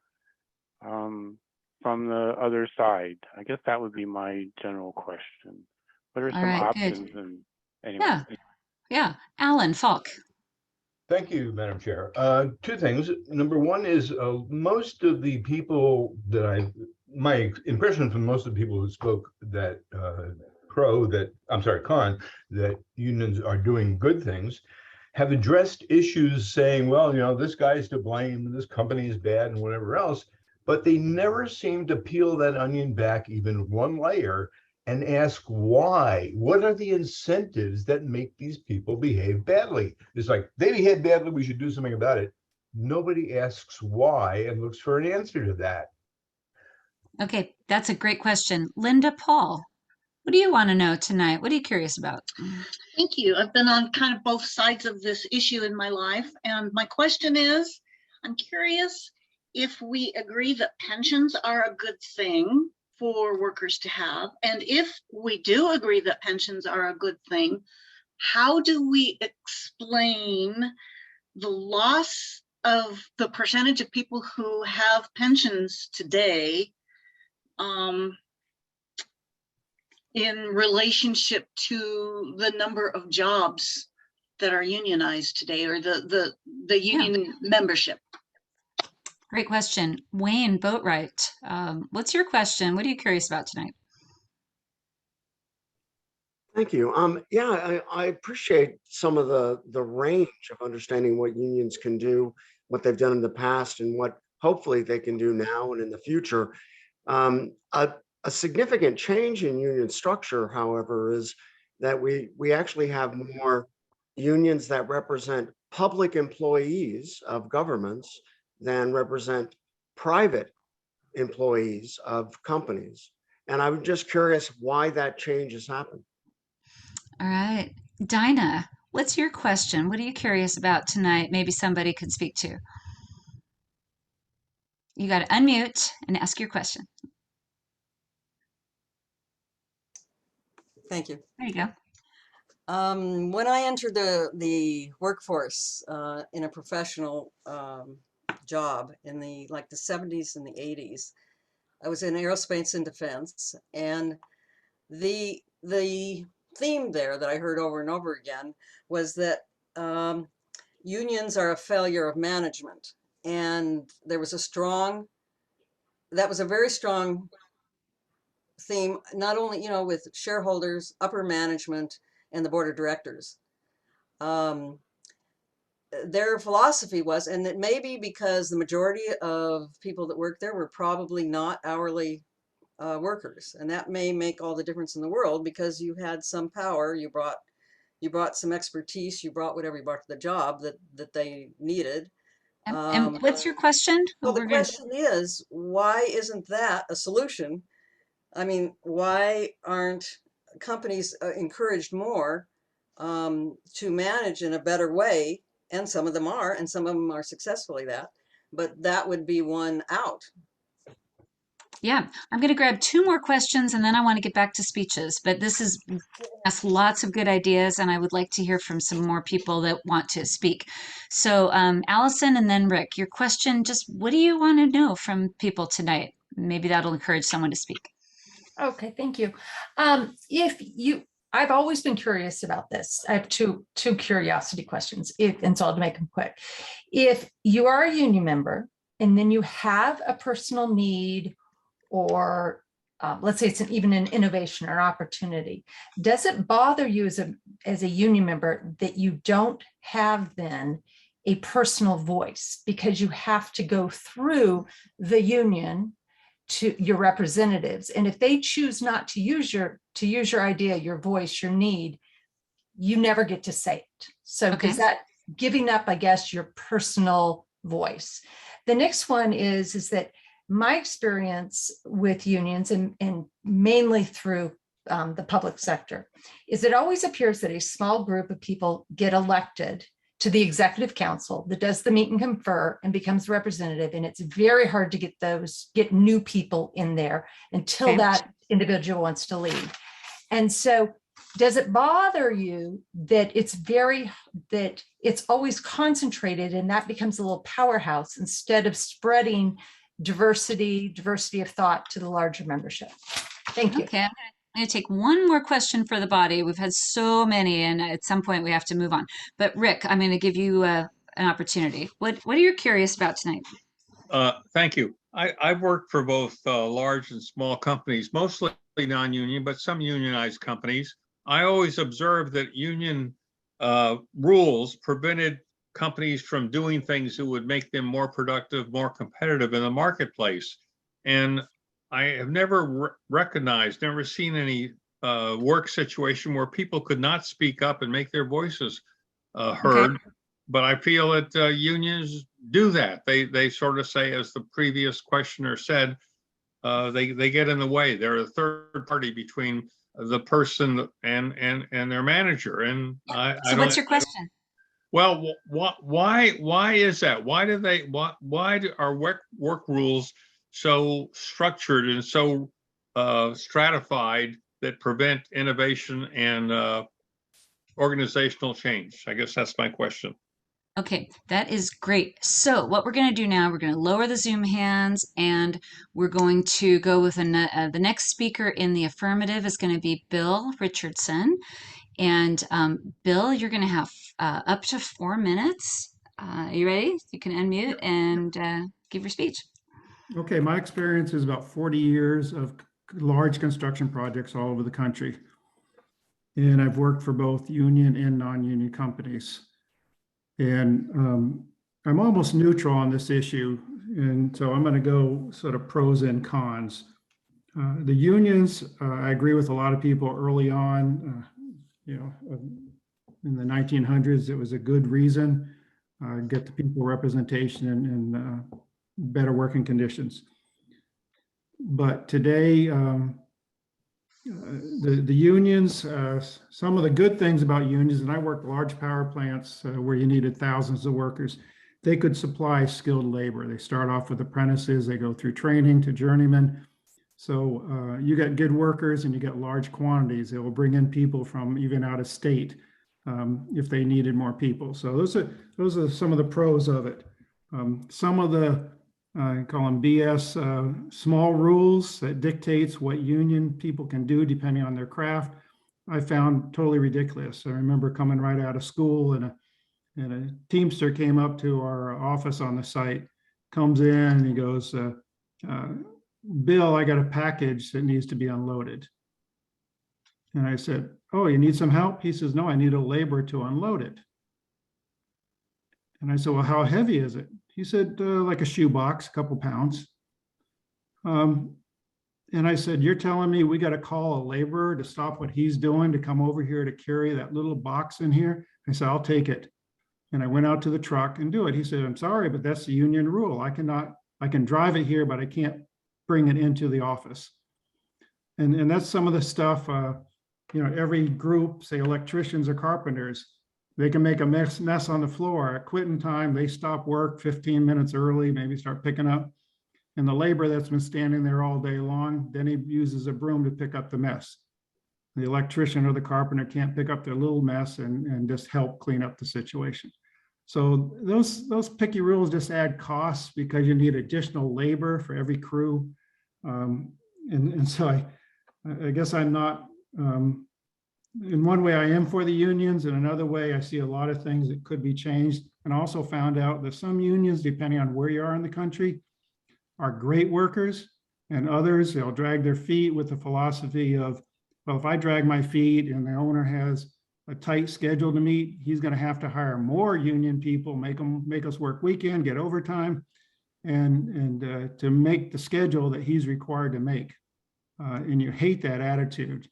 from the other side? I guess that would be my general question. What are All some right, options? good. And anyway. Yeah. Alan Falk. Thank you, Madam Chair. Two things. Number one is most of the people that my impression from most of the people who spoke that con, that unions are doing good things, have addressed issues saying, well, you know, this guy's to blame, this company is bad and whatever else, but they never seem to peel that onion back even one layer and ask why. What are the incentives that make these people behave badly? It's like, they behave badly, we should do something about it. Nobody asks why and looks for an answer to that. Okay, that's a great question. Linda Paul, what do you want to know tonight? What are you curious about? Thank you. I've been on kind of both sides of this issue in my life. And my question is, I'm curious if we agree that pensions are a good thing for workers to have. And if we do agree that pensions are a good thing, how do we explain the loss of the percentage of people who have pensions today in relationship to the number of jobs that are unionized today, or the union membership? Great question. Wayne Boatwright, what's your question? What are you curious about tonight? Thank you. I appreciate some of the range of understanding what unions can do, what they've done in the past, and what hopefully they can do now and in the future. A significant change in union structure, however, is that we actually have more unions that represent public employees of governments than represent private employees of companies. And I'm just curious why that change has happened. All right. Dinah, what's your question? What are you curious about tonight? Maybe somebody could speak to. You got to unmute and ask your question. Thank you. There you go. When I entered the workforce in a professional job in the 70s and the 80s, I was in aerospace and defense, and the theme there that I heard over and over again was that unions are a failure of management, and there was that was a very strong theme, not only with shareholders, upper management, and the board of directors. Their philosophy was, and it may be because the majority of people that worked there were probably not hourly workers, and that may make all the difference in the world, because you had some power, you brought some expertise, you brought whatever you brought to the job that they needed. And what's your question? Well, the question is, why isn't that a solution? I mean, why aren't companies encouraged more to manage in a better way? And some of them are, and some of them are successfully that, but that would be one out. Yeah, I'm going to grab two more questions and then I want to get back to speeches. But this is giving us lots of good ideas, and I would like to hear from some more people that want to speak. So, Allison and then Rick, your question, just what do you want to know from people tonight? Maybe that'll encourage someone to speak. Okay, thank you. I've always been curious about this. I have two curiosity questions, and so I'll make them quick. If you are a union member and then you have a personal need, or let's say it's even an innovation or opportunity, does it bother you as a union member that you don't have then a personal voice because you have to go through the union to your representatives, and if they choose not to use your idea, your voice, your need, you never get to say it? So Does that giving up, I guess, your personal voice? The next one is that my experience with unions, and mainly through the public sector, is it always appears that a small group of people get elected to the executive council that does the meet and confer and becomes representative. And it's very hard to get new people in there until that individual wants to leave. And so does it bother you that it's always concentrated and that becomes a little powerhouse instead of spreading diversity of thought to the larger membership? Thank you. Okay. I'm going to take one more question for the body. We've had so many, and at some point we have to move on. But Rick, I'm going to give you an opportunity. What are you curious about tonight? Thank you. I've worked for both large and small companies, mostly non-union, but some unionized companies. I always observed that union rules prevented companies from doing things that would make them more productive, more competitive in the marketplace. And I have never never seen any work situation where people could not speak up and make their voices heard. Okay. But I feel that unions do that. They sort of say, as the previous questioner said, they get in the way. They're a third party between the person and their manager. And so what's your question? Well, why is that? Why are work rules so structured and so stratified that prevent innovation and organizational change? I guess that's my question. Okay, that is great. So what we're going to do now, we're going to lower the Zoom hands, and we're going to go with the next speaker in the affirmative is going to be Bill Richardson. And Bill, you're going to have up to 4 minutes. Are you ready? You can unmute and give your speech. Okay, my experience is about 40 years of large construction projects all over the country. And I've worked for both union and non-union companies. And I'm almost neutral on this issue. And so I'm going to go sort of pros and cons. The unions, I agree with a lot of people early on, in the 1900s, it was a good reason, get the people representation and better working conditions. But today, the unions, some of the good things about unions, and I worked large power plants where you needed thousands of workers, they could supply skilled labor. They start off with apprentices, they go through training to journeymen. So you get good workers and you get large quantities. They will bring in people from even out of state if they needed more people. So those are some of the pros of it. Some of the I call them BS small rules that dictates what union people can do depending on their craft, I found totally ridiculous. I remember coming right out of school and a Teamster came up to our office on the site, comes in and he goes, Bill, I got a package that needs to be unloaded. And I said, oh, you need some help? He says, no, I need a laborer to unload it. And I said, well, how heavy is it? He said, like a shoebox, a couple pounds. And I said, you're telling me we got to call a laborer to stop what he's doing to come over here to carry that little box in here? I said, I'll take it. And I went out to the truck and do it. He said, I'm sorry, but that's the union rule. I can drive it here, but I can't bring it into the office. And that's some of the stuff, every group, say electricians or carpenters, they can make a mess on the floor. At quitting time, they stop work 15 minutes early, maybe start picking up. And the labor that's been standing there all day long, then he uses a broom to pick up the mess. The electrician or the carpenter can't pick up their little mess and just help clean up the situation. So those picky rules just add costs because you need additional labor for every crew. And so I guess I'm not, in one way I am for the unions, in another way I see a lot of things that could be changed. And also found out that some unions, depending on where you are in the country, are great workers, and others, they'll drag their feet with the philosophy of, well, if I drag my feet and the owner has a tight schedule to meet, he's going to have to hire more union people, make us work weekend, get overtime, and to make the schedule that he's required to make. And you hate that attitude.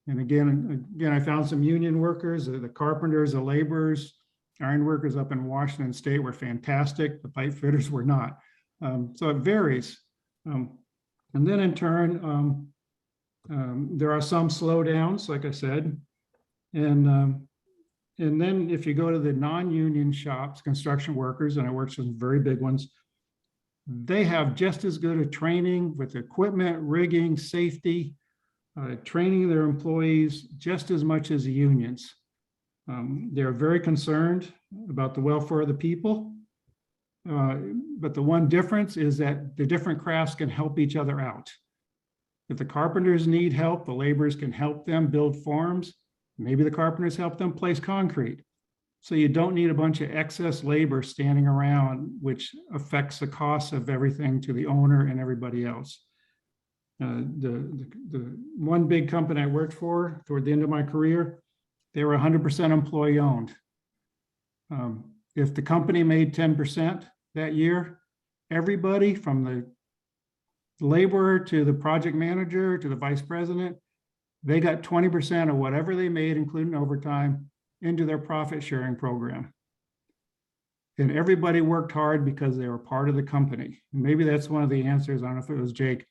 And again, I found some union workers, the carpenters, the laborers, iron workers up in Washington State were fantastic. The pipe fitters were not. So it varies. And then in turn, there are some slowdowns, like I said. And then if you go to the non-union shops, construction workers, and I worked with some very big ones, they have just as good a training with equipment, rigging, safety, training their employees just as much as the unions. They're very concerned about the welfare of the people. But the one difference is that the different crafts can help each other out. If the carpenters need help, the laborers can help them build forms. Maybe the carpenters help them place concrete. So you don't need a bunch of excess labor standing around, which affects the cost of everything to the owner and everybody else. The one big company I worked for toward the end of my career, they were 100% employee owned. If the company made 10% that year, everybody from the laborer to the project manager to the vice president, they got 20% of whatever they made, including overtime, into their profit sharing program. And everybody worked hard because they were part of the company. And maybe that's one of the answers. I don't know if it was Jake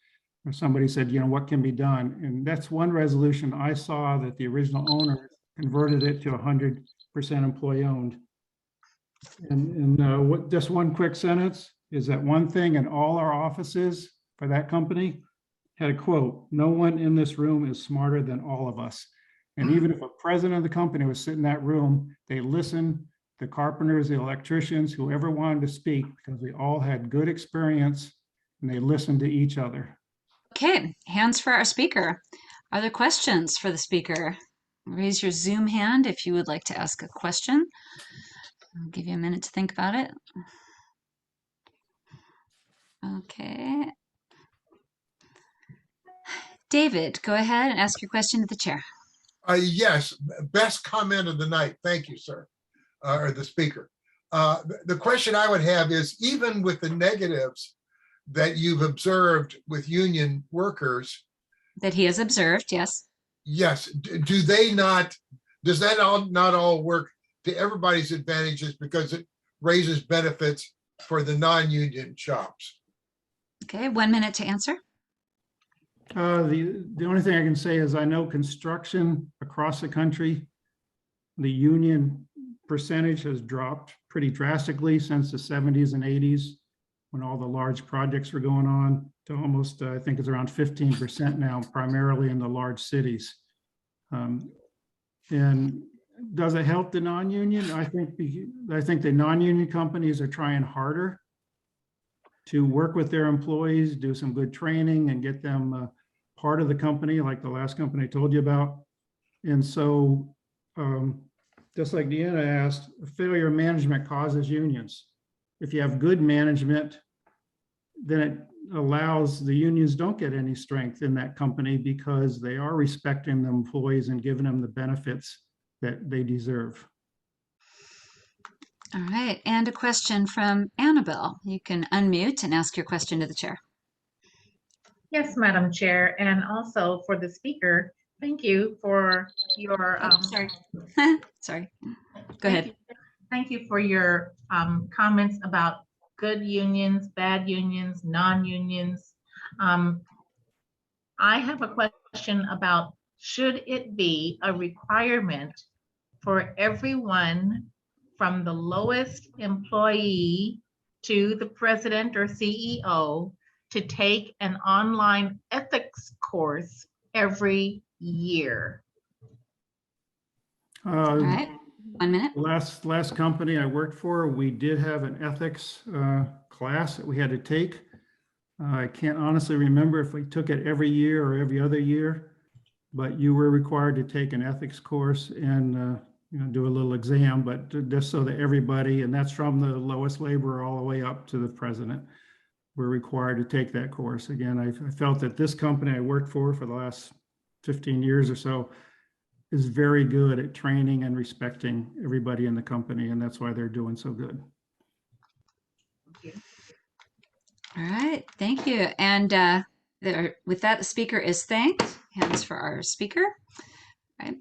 or somebody said, what can be done? And that's one resolution I saw that the original owner converted it to 100% employee owned. And just one quick sentence is that one thing in all our offices for that company had a quote, "No one in this room is smarter than all of us." And even if a president of the company was sitting in that room, they listened, the carpenters, the electricians, whoever wanted to speak, because we all had good experience and they listened to each other. Okay, hands for our speaker. Are there questions for the speaker? Raise your Zoom hand if you would like to ask a question. I'll give you a minute to think about it. Okay. David, go ahead and ask your question to the chair. Yes, best comment of the night. Thank you, sir, or the speaker. The question I would have is, even with the negatives that you've observed with union workers. That he has observed, yes. Yes, does that not all work to everybody's advantages because it raises benefits for the non-union shops? Okay, 1 minute to answer. The only thing I can say is I know construction across the country, the union percentage has dropped pretty drastically since the 70s and 80s when all the large projects were going on to almost, I think it's around 15% now, primarily in the large cities. And does it help the non-union? I think the non-union companies are trying harder to work with their employees, do some good training and get them part of the company, like the last company I told you about. And so just like Deanna asked, failure management causes unions. If you have good management, then it allows the unions don't get any strength in that company because they are respecting the employees and giving them the benefits that they deserve. All right, and a question from Annabelle. You can unmute and ask your question to the chair. Yes, Madam Chair, and also for the speaker, thank you for your sorry. Sorry. Go ahead. Thank you for your comments about good unions, bad unions, non-unions. I have a question about, should it be a requirement for everyone from the lowest employee to the president or CEO to take an online ethics course every year? All right, 1 minute. Last company I worked for, we did have an ethics class that we had to take. I can't honestly remember if we took it every year or every other year, but you were required to take an ethics course and do a little exam, but just so that everybody, and that's from the lowest laborer all the way up to the president, were required to take that course. Again, I felt that this company I worked for the last 15 years or so is very good at training and respecting everybody in the company, and that's why they're doing so good. All right, thank you. And with that, the speaker is thanked. Hands for our speaker. All right.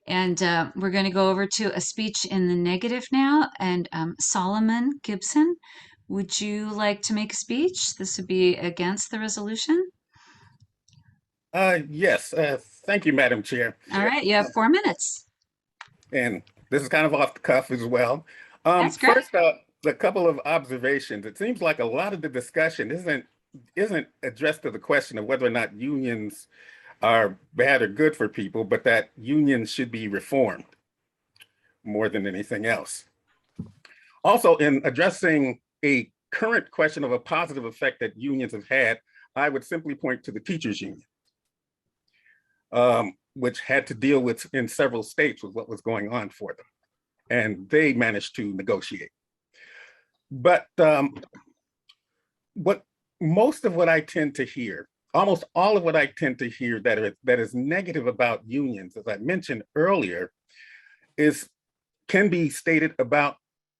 And we're going to go over to a speech in the negative now. And Solomon Gibson, would you like to make a speech? This would be against the resolution. Yes, thank you, Madam Chair. All right, you have 4 minutes. And this is kind of off the cuff as well. That's great. First up, a couple of observations. It seems like a lot of the discussion isn't addressed to the question of whether or not unions are bad or good for people, but that unions should be reformed more than anything else. Also, in addressing a current question of a positive effect that unions have had, I would simply point to the teachers union, which had to deal with in several states with what was going on for them. And they managed to negotiate. But most of what I tend to hear, almost all of what I tend to hear that is negative about unions, as I mentioned earlier, can be stated about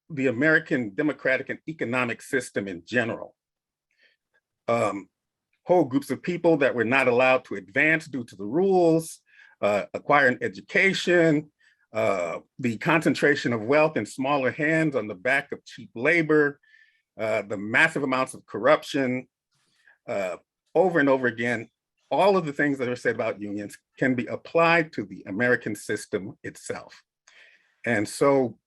the American democratic and economic system in general. Whole groups of people that were not allowed to advance due to the rules, acquire an education, the concentration of wealth in smaller hands on the back of cheap labor, the massive amounts of corruption, over and over again, all of the things that are said about unions can be applied to the American system itself. And so,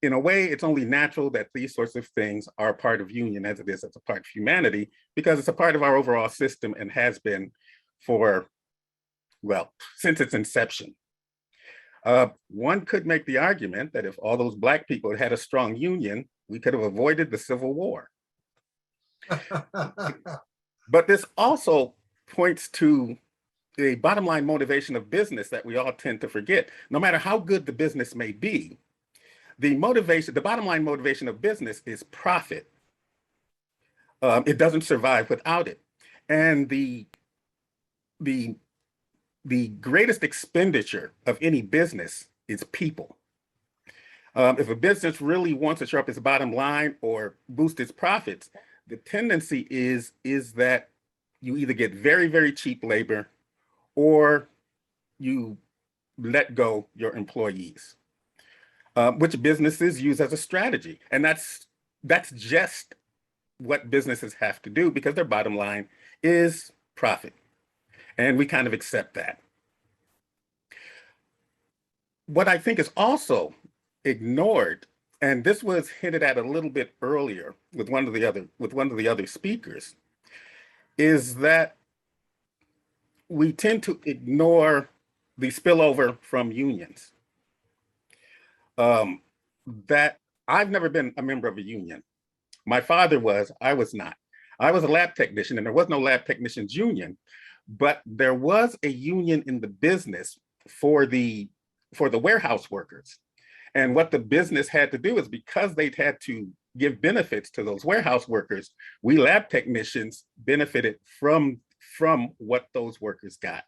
in a way, it's only natural that these sorts of things are a part of union as it is as a part of humanity, because it's a part of our overall system and has been for, well, since its inception. One could make the argument that if all those Black people had had a strong union, we could have avoided the Civil War. But this also points to a bottom line motivation of business that we all tend to forget. No matter how good the business may be, the bottom line motivation of business is profit. It doesn't survive without it. And the greatest expenditure of any business is people. If a business really wants to show up its bottom line or boost its profits, the tendency is that you either get very, very cheap labor or you let go your employees, which businesses use as a strategy. And that's just what businesses have to do because their bottom line is profit. And we kind of accept that. What I think is also ignored, and this was hinted at a little bit earlier with one of the other speakers, is that we tend to ignore the spillover from unions. That I've never been a member of a union. My father was, I was not. I was a lab technician and there was no lab technicians union, but there was a union in the business for the warehouse workers. And what the business had to do is because they'd had to give benefits to those warehouse workers, we lab technicians benefited from what those workers got.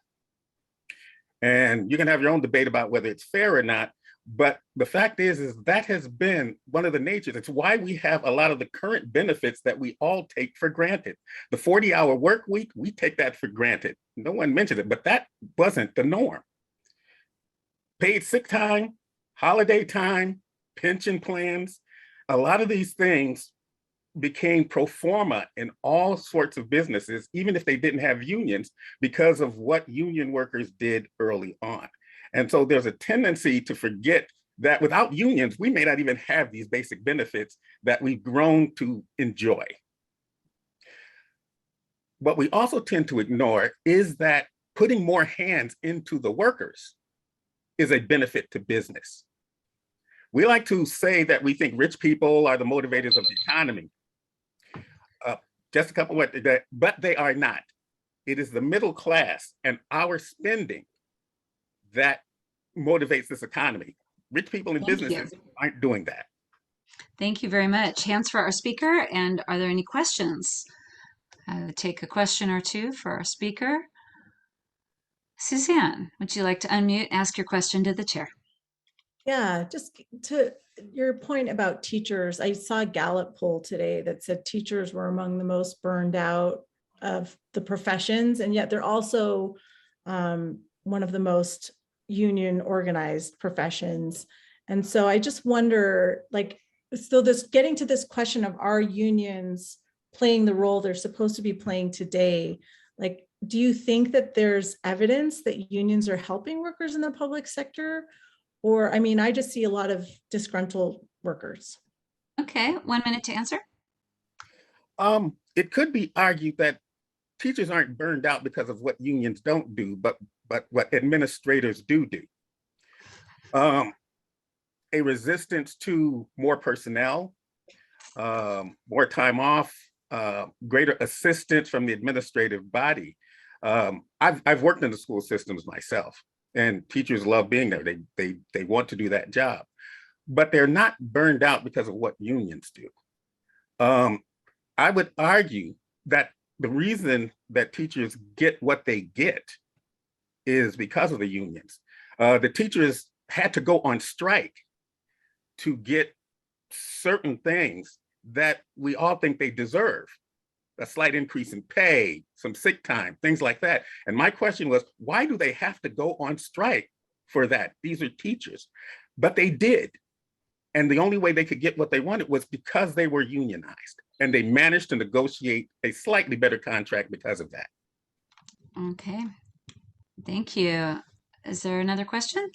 And you can have your own debate about whether it's fair or not, but the fact is that has been one of the natures. It's why we have a lot of the current benefits that we all take for granted. The 40-hour work week, we take that for granted. No one mentioned it, but that wasn't the norm. Paid sick time, holiday time, pension plans. A lot of these things became pro forma in all sorts of businesses, even if they didn't have unions, because of what union workers did early on. And so there's a tendency to forget that without unions, we may not even have these basic benefits that we've grown to enjoy. What we also tend to ignore is that putting more hands into the workers is a benefit to business. We like to say that we think rich people are the motivators of the economy. Just a couple of words, but they are not. It is the middle class and our spending that motivates this economy. Rich people in businesses aren't doing that. Thank you very much. Hands for our speaker. And are there any questions? Take a question or two for our speaker. Suzanne, would you like to unmute, ask your question to the chair? Yeah, just to your point about teachers, I saw a Gallup poll today that said teachers were among the most burned out of the professions, and yet they're also one of the most union organized professions. And so I just wonder, like, so this getting to this question of, are unions playing the role they're supposed to be playing today? Like, do you think that there's evidence that unions are helping workers in the public sector? Or, I mean, I just see a lot of disgruntled workers. Okay, 1 minute to answer. It could be argued that teachers aren't burned out because of what unions don't do, but what administrators do. A resistance to more personnel, more time off, greater assistance from the administrative body. I've worked in the school systems myself, and teachers love being there. They want to do that job, but they're not burned out because of what unions do. I would argue that the reason that teachers get what they get is because of the unions. The teachers had to go on strike to get certain things that we all think they deserve. A slight increase in pay, some sick time, things like that. And my question was, why do they have to go on strike for that? These are teachers, but they did. And the only way they could get what they wanted was because they were unionized, and they managed to negotiate a slightly better contract because of that. Okay, thank you. Is there another question?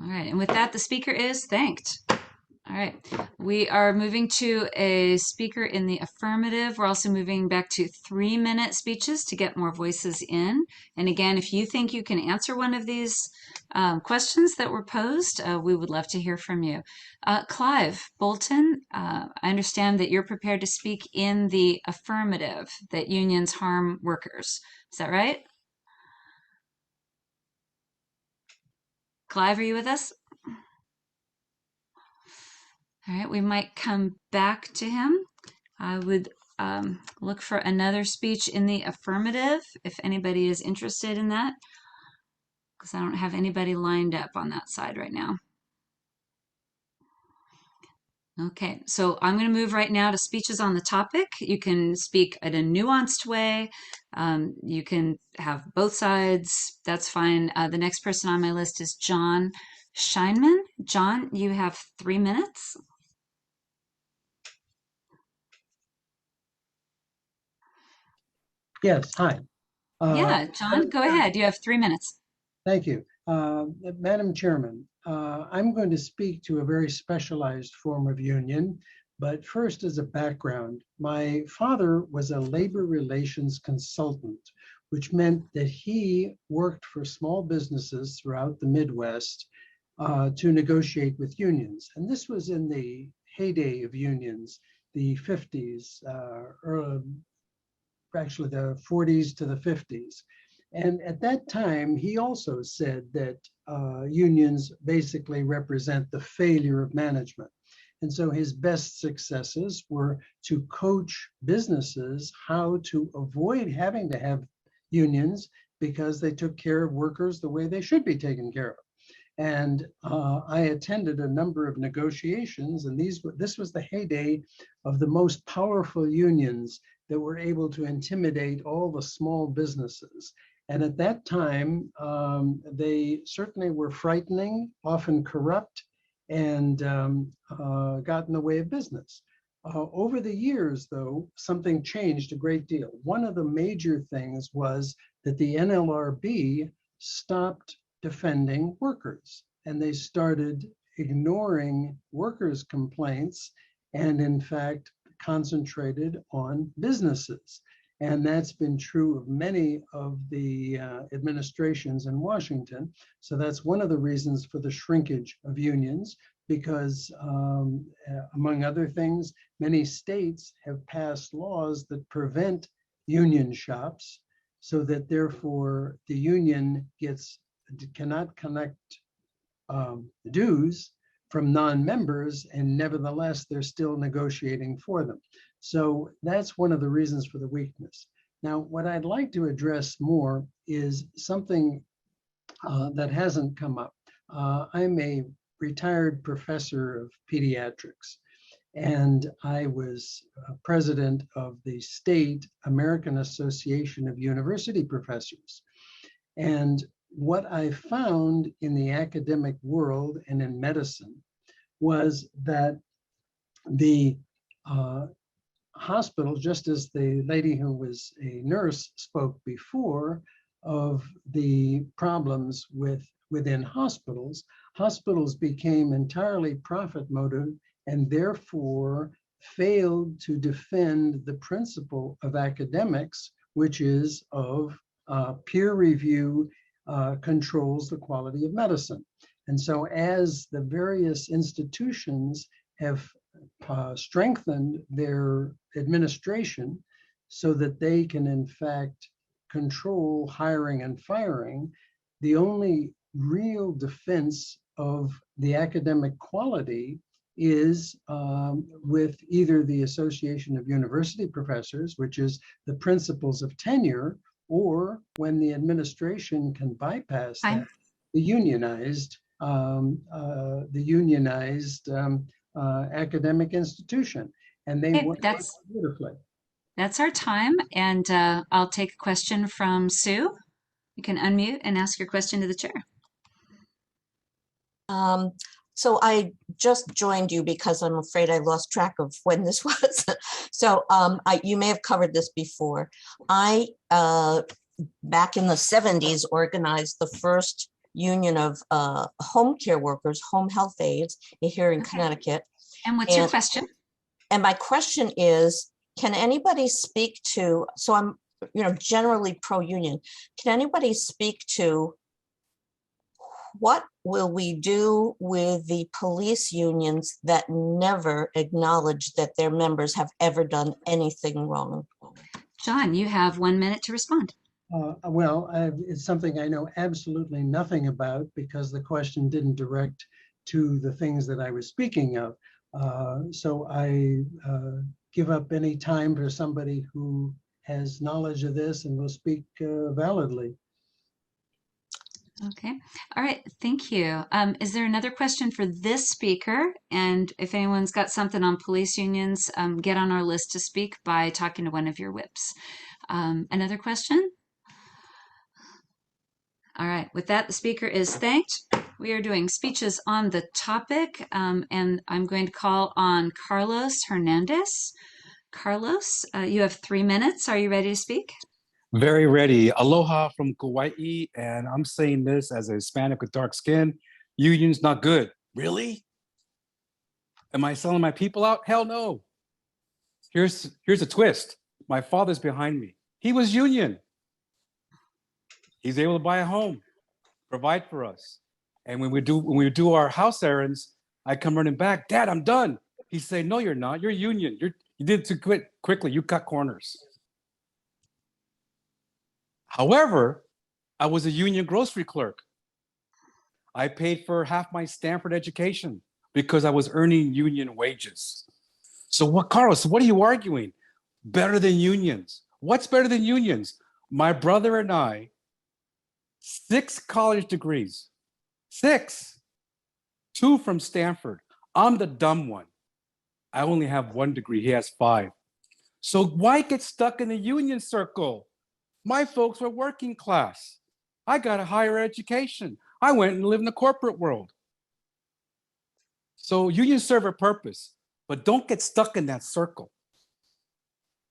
All right, and with that, the speaker is thanked. All right, we are moving to a speaker in the affirmative. We're also moving back to 3-minute speeches to get more voices in. And again, if you think you can answer one of these questions that were posed, we would love to hear from you. Clive Bolton, I understand that you're prepared to speak in the affirmative, that unions harm workers. Is that right? Clive, are you with us? All right, we might come back to him. I would look for another speech in the affirmative if anybody is interested in that, because I don't have anybody lined up on that side right now. Okay, so I'm going to move right now to speeches on the topic. You can speak in a nuanced way. You can have both sides. That's fine. The next person on my list is John Scheinman. John, you have 3 minutes. Yes, hi. Yeah, John, go ahead. You have 3 minutes. Thank you. Madam Chairman, I'm going to speak to a very specialized form of union, but first as a background, my father was a labor relations consultant, which meant that he worked for small businesses throughout the Midwest to negotiate with unions. And this was in the heyday of unions, the 50s, actually the 40s to the 50s. And at that time, he also said that unions basically represent the failure of management. And so his best successes were to coach businesses how to avoid having to have unions because they took care of workers the way they should be taken care of. And I attended a number of negotiations, and this was the heyday of the most powerful unions that were able to intimidate all the small businesses. And at that time, they certainly were frightening, often corrupt, and got in the way of business. Over the years, though, something changed a great deal. One of the major things was that the NLRB stopped defending workers, and they started ignoring workers' complaints and, in fact, concentrated on businesses. And that's been true of many of the administrations in Washington. So that's one of the reasons for the shrinkage of unions, because among other things, many states have passed laws that prevent union shops, so that therefore the union cannot collect dues from non-members, and nevertheless, they're still negotiating for them. So that's one of the reasons for the weakness. Now, what I'd like to address more is something that hasn't come up. I'm a retired professor of pediatrics, and I was president of the state American Association of University Professors. And what I found in the academic world and in medicine was that the hospital, just as the lady who was a nurse spoke before of the problems within hospitals, hospitals became entirely profit motive and therefore failed to defend the principle of academics, which is of peer review controls the quality of medicine. And so as the various institutions have strengthened their administration so that they can in fact control hiring and firing, the only real defense of the academic quality is with either the Association of University Professors, which is the principles of tenure, or when the administration can bypass that, the unionized academic institution, and they work beautifully. That's our time, and I'll take a question from Sue. You can unmute and ask your question to the chair. So I just joined you because I'm afraid I lost track of when this was. So you may have covered this before. I, back in the 70s, organized the first union of home care workers, home health aides here in Connecticut. And what's your question? And my question is, can anybody speak to, so I'm generally pro-union, can anybody speak to what will we do with the police unions that never acknowledge that their members have ever done anything wrong? John, you have 1 minute to respond. It's something I know absolutely nothing about because the question didn't direct to the things that I was speaking of. So I give up any time for somebody who has knowledge of this and will speak validly. Okay. All right. Thank you. Is there another question for this speaker? And if anyone's got something on police unions, get on our list to speak by talking to one of your whips. Another question? All right. With that, the speaker is thanked. We are doing speeches on the topic, and I'm going to call on Carlos Hernandez. Carlos, you have 3 minutes. Are you ready to speak? Very ready. Aloha from Kauai, and I'm saying this as a Hispanic with dark skin. Union's not good. Really? Am I selling my people out? Hell no. Here's a twist. My father's behind me. He was union. He's able to buy a home, provide for us. And when we do our house errands, I come running back. Dad, I'm done. He say, no, you're not. You're union. You did too quickly. You cut corners. However, I was a union grocery clerk. I paid for half my Stanford education because I was earning union wages. So what, Carlos, what are you arguing? Better than unions. What's better than unions? My brother and I, 6 college degrees, 6, 2 from Stanford. I'm the dumb one. I only have 1 degree, he has 5. So why get stuck in the union circle? My folks were working class. I got a higher education. I went and lived in the corporate world. So unions serve a purpose, but don't get stuck in that circle.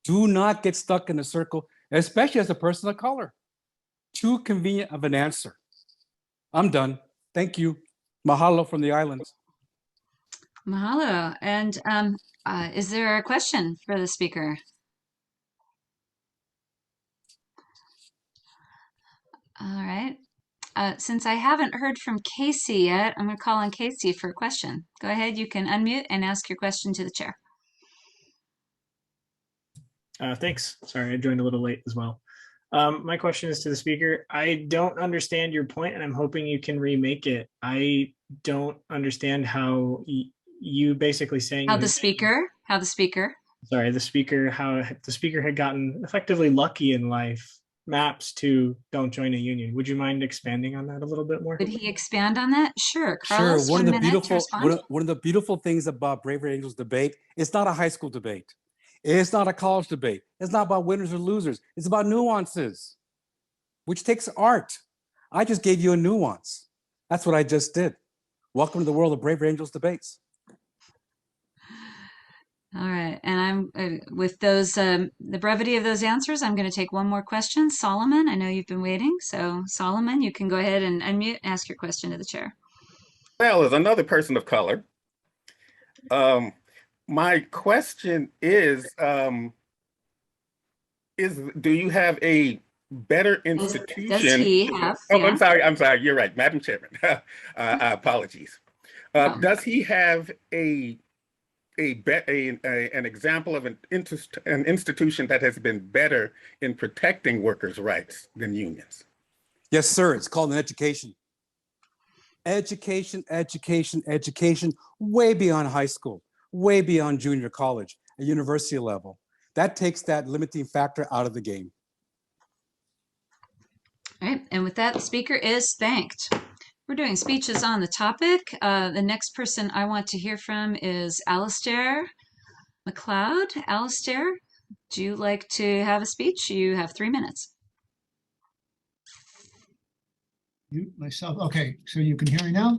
Do not get stuck in the circle, especially as a person of color. Too convenient of an answer. I'm done. Thank you. Mahalo from the islands. Mahalo. And is there a question for the speaker? All right. Since I haven't heard from Casey yet, I'm going to call on Casey for a question. Go ahead. You can unmute and ask your question to the chair. Thanks. Sorry, I joined a little late as well. My question is to the speaker. I don't understand your point, and I'm hoping you can remake it. I don't understand how you basically saying How the speaker. Sorry, how the speaker had gotten effectively lucky in life maps to don't join a union. Would you mind expanding on that a little bit more? Would he expand on that? Sure. Sure. Carlos, One of the beautiful respond. one of the beautiful things about Bravery Angels debate, it's not a high school debate. It's not a college debate. It's not about winners or losers. It's about nuances, which takes art. I just gave you a nuance. That's what I just did. Welcome to the world of Bravery Angels debates. All right, and I'm with those the brevity of those answers. I'm going to take one more question. Solomon, I know you've been waiting, so Solomon, you can go ahead and unmute and ask your question to the chair. Well, as another person of color, my question is do you have a better institution? Does he have? Oh, Yeah. I'm sorry. You're right, Madam Chairman. Apologies. Does he have an example of an institution that has been better in protecting workers' rights than unions? Yes, sir. It's called an education. Education, education, education, way beyond high school, way beyond junior college, at university level. That takes that limiting factor out of the game. All right, and with that, the speaker is thanked. We're doing speeches on the topic. The next person I want to hear from is Alistair McLeod. Alistair, do you like to have a speech? You have 3 minutes. Myself. Okay, so you can hear me now?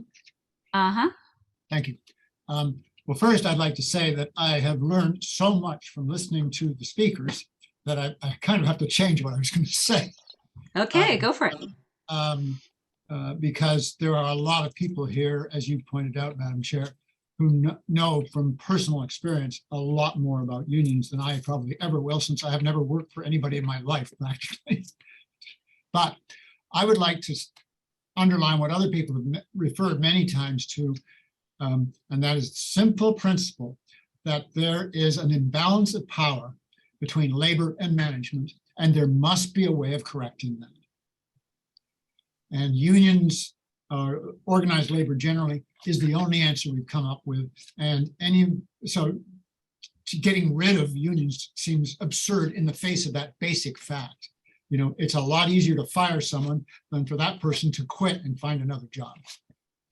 Uh-huh. Thank you. Well, first, I'd like to say that I have learned so much from listening to the speakers that I kind of have to change what I was going to say. Okay, go for it. Because there are a lot of people here, as you pointed out, Madam Chair, who know from personal experience a lot more about unions than I probably ever will, since I have never worked for anybody in my life, practically. But I would like to underline what other people have referred many times to, and that is the simple principle that there is an imbalance of power between labor and management, and there must be a way of correcting that. And unions, organized labor generally, is the only answer we've come up with. And so getting rid of unions seems absurd in the face of that basic fact. You know, it's a lot easier to fire someone than for that person to quit and find another job.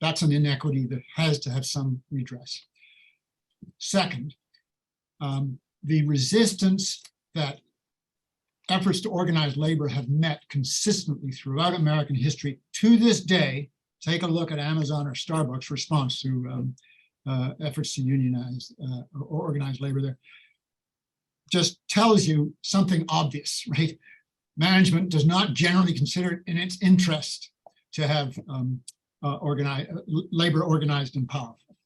That's an inequity that has to have some redress. Second, the resistance that efforts to organize labor have met consistently throughout American history to this day. Take a look at Amazon or Starbucks' response to efforts to unionize or organize labor there. Just tells you something obvious, right? Management does not generally consider it in its interest to have labor organized and powerful.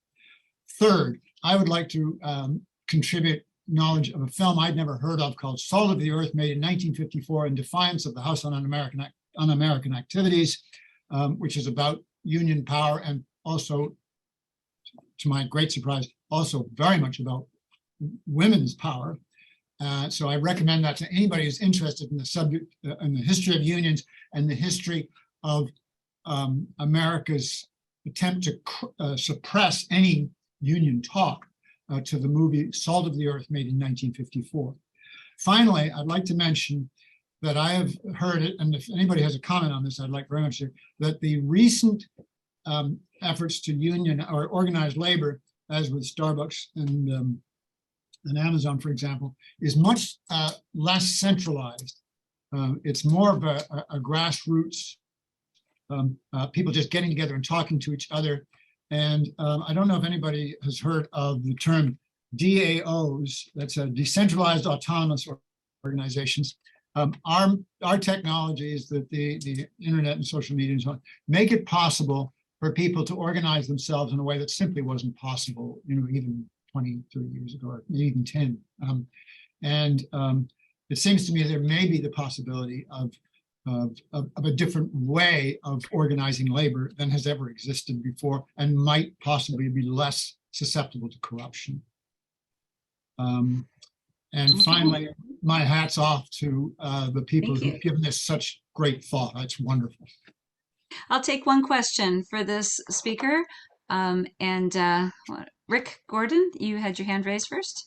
Third, I would like to contribute knowledge of a film I'd never heard of called Salt of the Earth, made in 1954 in defiance of the House on Un-American Activities, which is about union power and also, to my great surprise, also very much about women's power. So I recommend that to anybody who's interested in the subject, in the history of unions and the history of America's attempt to suppress any union talk, to the movie Salt of the Earth, made in 1954. Finally, I'd like to mention that I have heard it, and if anybody has a comment on this, I'd like very much to, that the recent efforts to union or organize labor, as with Starbucks and Amazon, for example, is much less centralized. It's more of a grassroots, people just getting together and talking to each other And I don't know if anybody has heard of the term DAOs, that's a decentralized autonomous organizations. Our technologies that the internet and social media and so on make it possible for people to organize themselves in a way that simply wasn't possible, even 20, 30 years ago, or even 10. It seems to me there may be the possibility of a different way of organizing labor than has ever existed before, and might possibly be less susceptible to corruption. And finally, my hat's off to the people who've given this such great thought. It's wonderful. I'll take one question for this speaker. Rick Gordon, you had your hand raised first.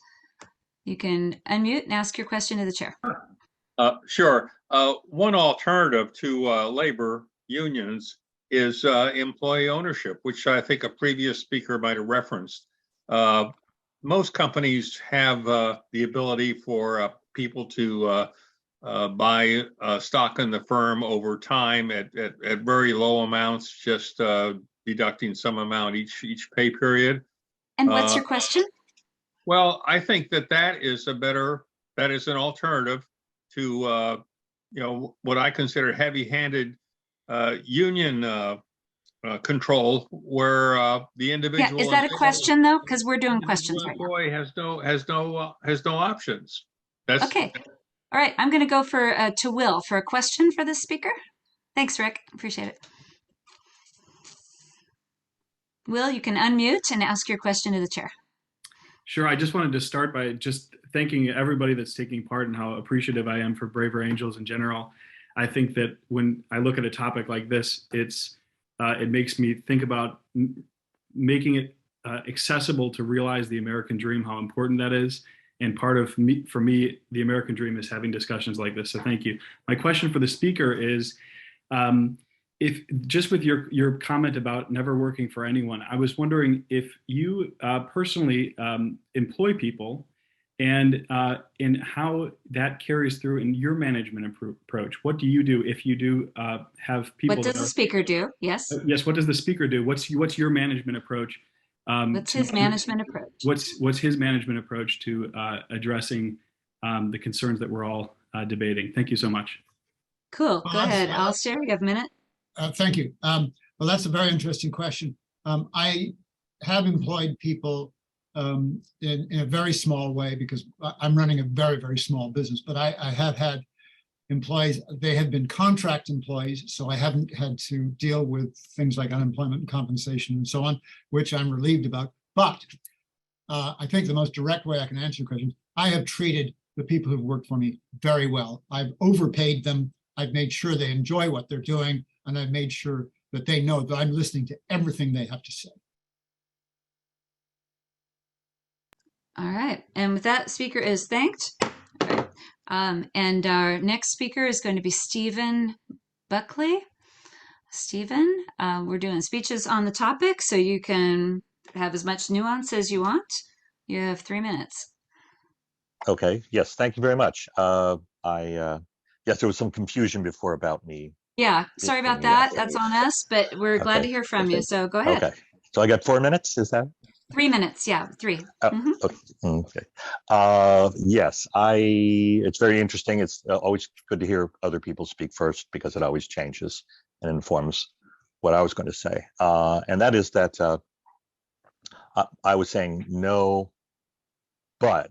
You can unmute and ask your question to the chair. Sure. One alternative to labor unions is employee ownership, which I think a previous speaker might have referenced. Most companies have the ability for people to buy stock in the firm over time at very low amounts, just deducting some amount each pay period. And what's your question? Well, I think that is an alternative to what I consider heavy-handed union control, where the individual. Yeah, is that a question though? Because we're doing questions right now. Employee has no options. That's okay. All right, I'm going to go to Will for a question for this speaker. Thanks, Rick. Appreciate it. Will, you can unmute and ask your question to the chair. Sure. I just wanted to start by just thanking everybody that's taking part and how appreciative I am for Braver Angels in general. I think that when I look at a topic like this, it makes me think about making it accessible to realize the American dream, how important that is. And part of for me, the American dream is having discussions like this. So thank you. My question for the speaker is, if just with your comment about never working for anyone, I was wondering if you personally employ people and how that carries through in your management approach. What do you do if you do have people? What does the speaker do? Yes. Yes. What does the speaker do? What's your management approach? What's his management approach? What's his management approach to addressing the concerns that we're all debating? Thank you so much. Cool. Go ahead, Alistair. You have a minute. Thank you. Well, that's a very interesting question. I have employed people in a very small way because I'm running a very, very small business, but I have had employees, they have been contract employees, so I haven't had to deal with things like unemployment and compensation and so on, which I'm relieved about. But I think the most direct way I can answer your question, I have treated the people who've worked for me very well. I've overpaid them. I've made sure they enjoy what they're doing, and I've made sure that they know that I'm listening to everything they have to say. All right. And with that, speaker is thanked. All right. And our next speaker is going to be Stephen Buckley. Stephen, we're doing speeches on the topic, so you can have as much nuance as you want. You have 3 minutes. Okay. Yes. Thank you very much. Yes, there was some confusion before about me. Yeah, sorry about that. That's on us, but we're glad to hear from you. So go ahead. Okay. So I got 4 minutes, is that? 3 minutes, yeah, 3. Oh, okay. Yes, it's very interesting. It's always good to hear other people speak first because it always changes and informs what I was going to say. And that is that I was saying no, but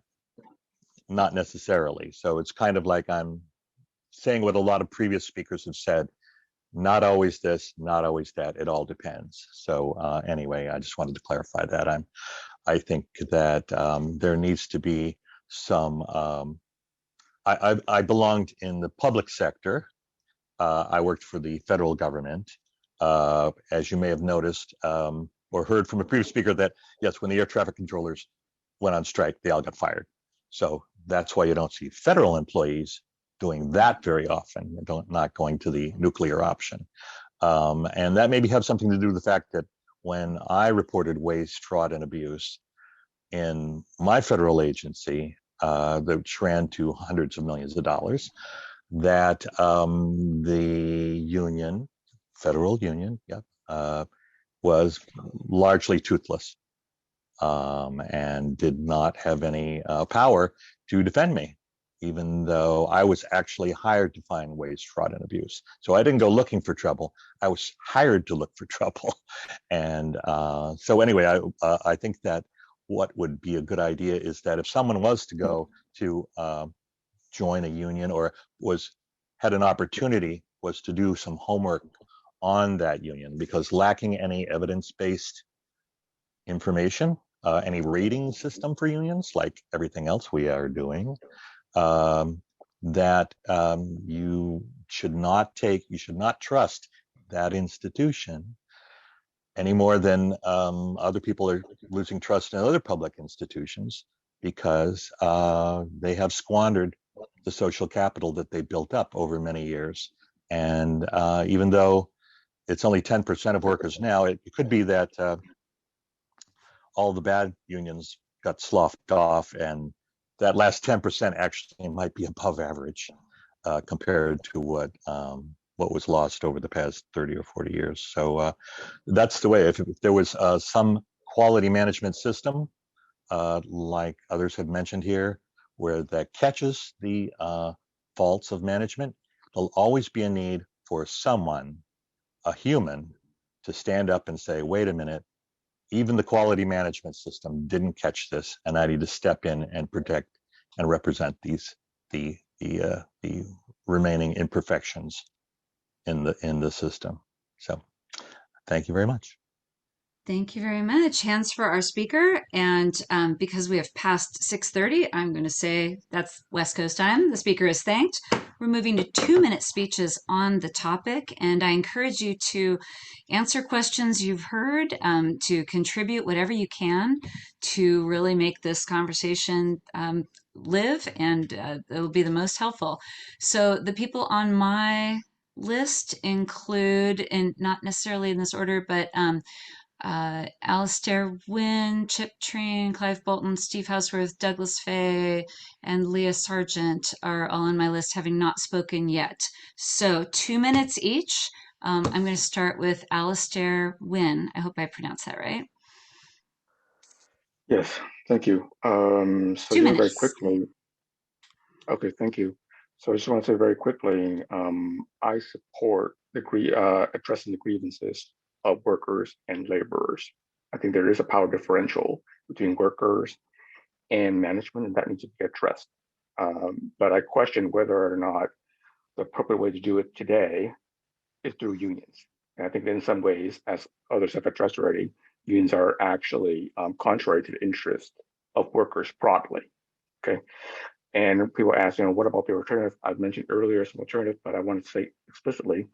not necessarily. So it's kind of like I'm saying what a lot of previous speakers have said, not always this, not always that, it all depends. So anyway, I just wanted to clarify that. I think that there needs to be some, I belonged in the public sector. I worked for the federal government. As you may have noticed or heard from a previous speaker that, yes, when the air traffic controllers went on strike, they all got fired. So that's why you don't see federal employees doing that very often, not going to the nuclear option. And that maybe have something to do with the fact that when I reported waste, fraud, and abuse in my federal agency, which ran to hundreds of millions of dollars, that the union, federal union, was largely toothless and did not have any power to defend me, even though I was actually hired to find waste, fraud, and abuse. So I didn't go looking for trouble. I was hired to look for trouble. And so anyway, I think that what would be a good idea is that if someone was to go to join a union or had an opportunity, was to do some homework on that union, because lacking any evidence-based information, any rating system for unions, like everything else we are doing, that you should not trust that institution any more than other people are losing trust in other public institutions, because they have squandered the social capital that they built up over many years. And even though it's only 10% of workers now, it could be that all the bad unions got sloughed off, and that last 10% actually might be above average compared to what was lost over the past 30 or 40 years. So that's the way. If there was some quality management system, like others have mentioned here, where that catches the faults of management, there'll always be a need for someone, a human, to stand up and say, wait a minute, even the quality management system didn't catch this, and I need to step in and protect and represent the remaining imperfections in the system. So thank you very much. Thank you very much. Hands for our speaker. And because we have passed 6:30, I'm going to say that's West Coast time. The speaker is thanked. We're moving to 2-minute speeches on the topic. And I encourage you to answer questions you've heard, to contribute whatever you can to really make this conversation live, and it'll be the most helpful. So the people on my list include, and not necessarily in this order, but Alistair Wynn, Chip Train, Clive Bolton, Steve Houseworth, Douglas Fay, and Leah Sargent are all on my list, having not spoken yet. So 2 minutes each. I'm going to start with Alistair Wynn. I hope I pronounced that right. Yes, thank you. So 2 just very minutes. quickly, okay, thank you. So I just want to say very quickly, I support addressing the grievances of workers and laborers. I think there is a power differential between workers and management, and that needs to be addressed. But I question whether or not the appropriate way to do it today is through unions. And I think that in some ways, as others have addressed already, unions are actually contrary to the interest of workers broadly. Okay. And people ask, what about the alternative? I've mentioned earlier some alternative, but I want to say explicitly,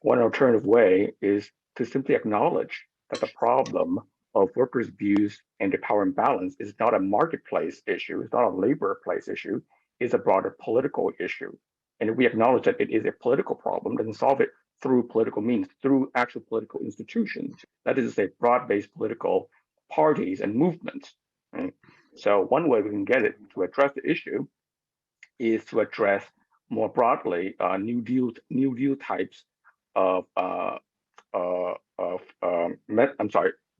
one alternative way is to simply acknowledge that the problem of workers' abuse and the power imbalance is not a marketplace issue, it's not a labor place issue, it's a broader political issue. And if we acknowledge that it is a political problem, then solve it through political means, through actual political institutions. That is to say, broad-based political parties and movements. Right? So one way we can get it to address the issue is to address more broadly New Deal types of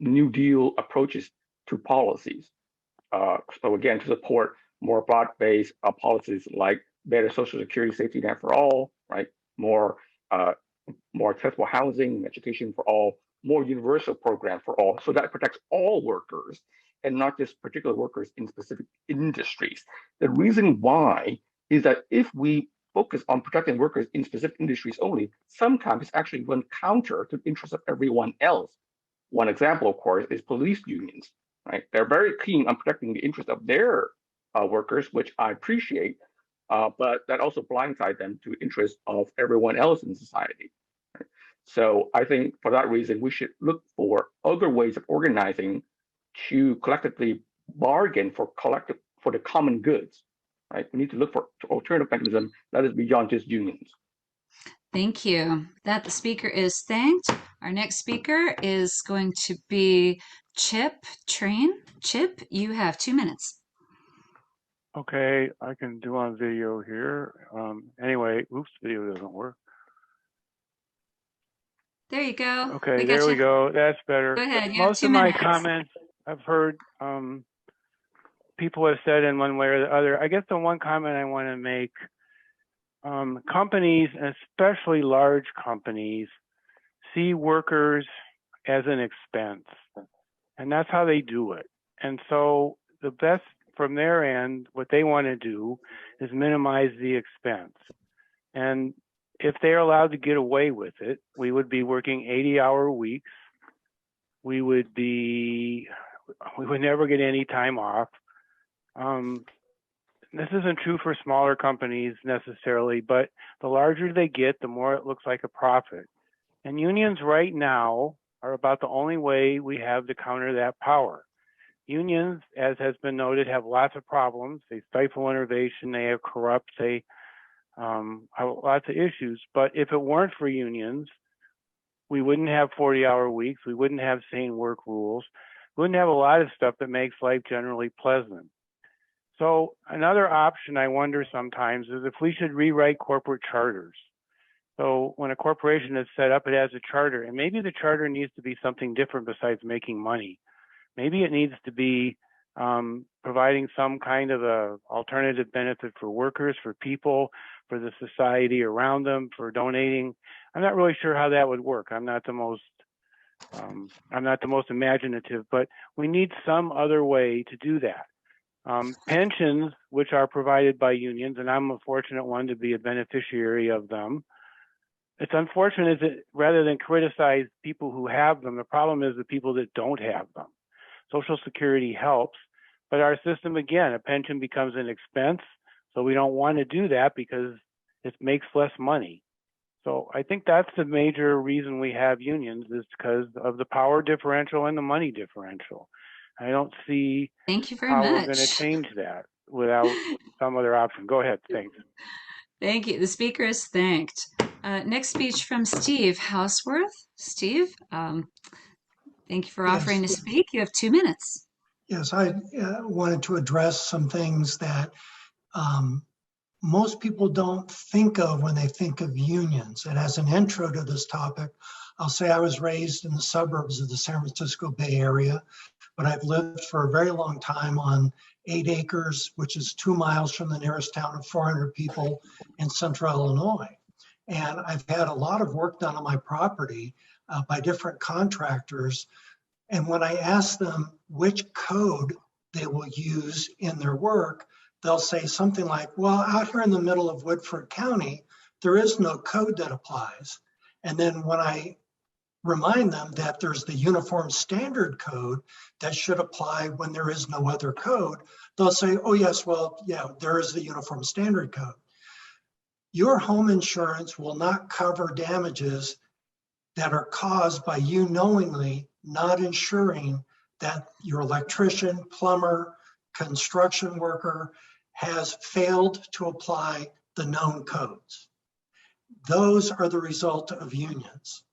New Deal approaches to policies. So again, to support more broad-based policies like better Social Security safety net for all, right? More accessible housing, education for all, more universal program for all, so that protects all workers and not just particular workers in specific industries. The reason why is that if we focus on protecting workers in specific industries only, sometimes it's actually run counter to the interests of everyone else. One example, of course, is police unions, right? They're very keen on protecting the interests of their workers, which I appreciate, but that also blindsides them to the interests of everyone else in society. Right? So I think for that reason, we should look for other ways of organizing to collectively bargain for the common goods. Right? We need to look for alternative mechanism that is beyond just unions. Thank you. That the speaker is thanked. Our next speaker is going to be Chip Train. Chip, you have 2 minutes. Okay, I can do on video here. Anyway, oops, video doesn't work. There you go. Okay, there we go. That's better. Go ahead. You have Most 2 of my minutes. comments I've heard people have said in one way or the other. I guess the one comment I want to make, companies, especially large companies, see workers as an expense, and that's how they do it. And so the best from their end, what they want to do is minimize the expense. And if they're allowed to get away with it, we would be working 80-hour weeks. We would never get any time off. This isn't true for smaller companies necessarily, but the larger they get, the more it looks like a profit. And unions right now are about the only way we have to counter that power. Unions, as has been noted, have lots of problems. They stifle innovation, they have corrupt, they have lots of issues. But if it weren't for unions, we wouldn't have 40-hour weeks, we wouldn't have sane work rules, we wouldn't have a lot of stuff that makes life generally pleasant. So another option I wonder sometimes is if we should rewrite corporate charters. So when a corporation is set up, it has a charter, and maybe the charter needs to be something different besides making money. Maybe it needs to be providing some kind of a alternative benefit for workers, for people, for the society around them, for donating. I'm not really sure how that would work. I'm not the most imaginative, but we need some other way to do that. Pensions, which are provided by unions, and I'm a fortunate one to be a beneficiary of them. It's unfortunate that rather than criticize people who have them, the problem is the people that don't have them. Social Security helps, but our system, again, a pension becomes an expense. So we don't want to do that because it makes less money. So I think that's the major reason we have unions, is because of the power differential and the money differential. I don't see Thank you very how much. we're going to change that without some other option. Go ahead. Thanks. Thank you. The speaker is thanked. Next speech from Steve Houseworth. Steve, thank you for offering to speak. You have 2 minutes. Yes, I wanted to address some things that most people don't think of when they think of unions. And as an intro to this topic, I'll say I was raised in the suburbs of the San Francisco Bay Area, but I've lived for a very long time on 8 acres, which is 2 miles from the nearest town of 400 people in central Illinois. And I've had a lot of work done on my property by different contractors. And when I ask them which code they will use in their work, they'll say something like, well, out here in the middle of Woodford County, there is no code that applies. And then when I remind them that there's the Uniform Standard Code that should apply when there is no other code, they'll say, oh yes, well, yeah, there is the Uniform Standard Code. Your home insurance will not cover damages that are caused by you knowingly not ensuring that your electrician, plumber, construction worker has failed to apply the known codes. Those are the result of unions.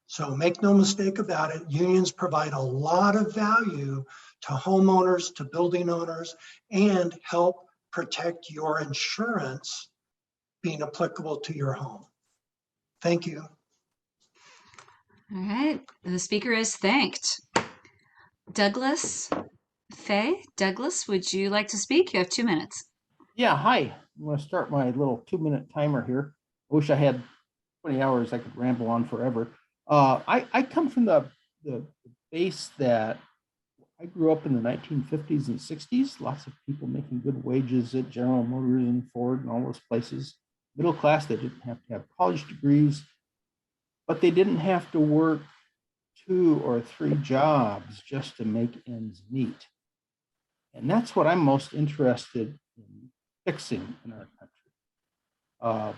So make no mistake about it, unions provide a lot of value to homeowners, to building owners, and help protect your insurance being applicable to your home. Thank you. All right, the speaker is thanked. Douglas Fay. Douglas, would you like to speak? You have 2 minutes. Yeah, hi. I'm going to start my little 2-minute timer here. I wish I had 20 hours. I could ramble on forever. I come from the base that I grew up in the 1950s and 60s. Lots of people making good wages at General Motors and Ford and all those places. Middle class, they didn't have to have college degrees, but they didn't have to work 2 or 3 jobs just to make ends meet. And that's what I'm most interested in fixing in our country.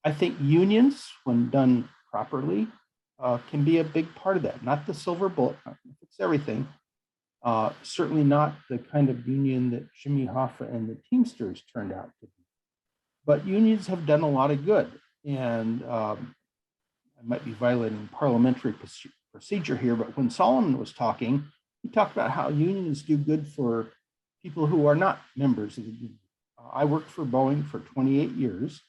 I think unions, when done properly, can be a big part of that. Not the silver bullet, not gonna fix everything. Certainly not the kind of union that Jimmy Hoffa and the Teamsters turned out to be. But unions have done a lot of good. And I might be violating parliamentary procedure here, but when Solomon was talking, he talked about how unions do good for people who are not members of the union. I worked for Boeing for 28 years,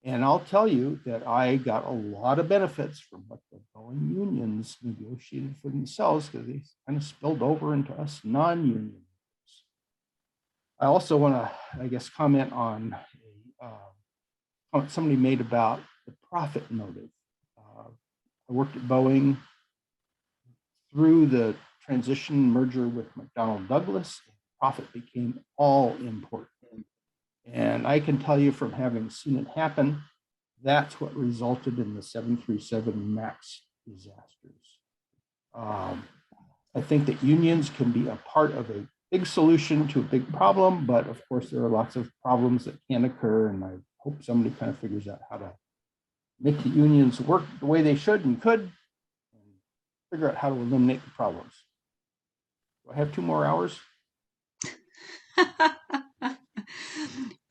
and I'll tell you that I got a lot of benefits from what the Boeing unions negotiated for themselves because they kind of spilled over into us non-union. I also want to, I guess, comment on a comment somebody made about the profit motive. I worked at Boeing through the transition merger with McDonnell Douglas. Profit became all important. And I can tell you from having seen it happen, that's what resulted in the 737 MAX disasters. I think that unions can be a part of a big solution to a big problem, but of course there are lots of problems that can occur, and I hope somebody kind of figures out how to make the unions work the way they should and could, and figure out how to eliminate the problems. Do I have 2 more hours?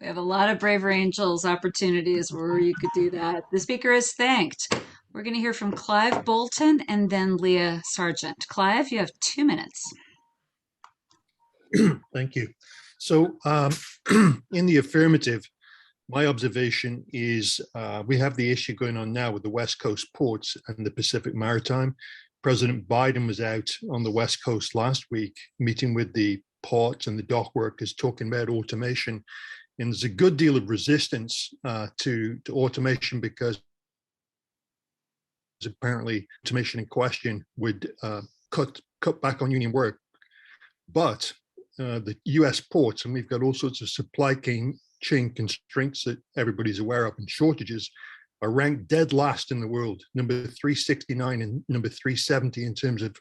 We have a lot of Braver Angels opportunities where you could do that. The speaker is thanked. We're going to hear from Clive Bolton and then Leah Sargent. Clive, you have 2 minutes. Thank you. So in the affirmative, my observation is we have the issue going on now with the West Coast ports and the Pacific Maritime. President Biden was out on the West Coast last week, meeting with the ports and the dock workers, talking about automation. And there's a good deal of resistance to automation because apparently automation in question would cut back on union work. But the US ports, and we've got all sorts of supply chain constraints that everybody's aware of and shortages, are ranked dead last in the world, number 369 and number 370 in terms of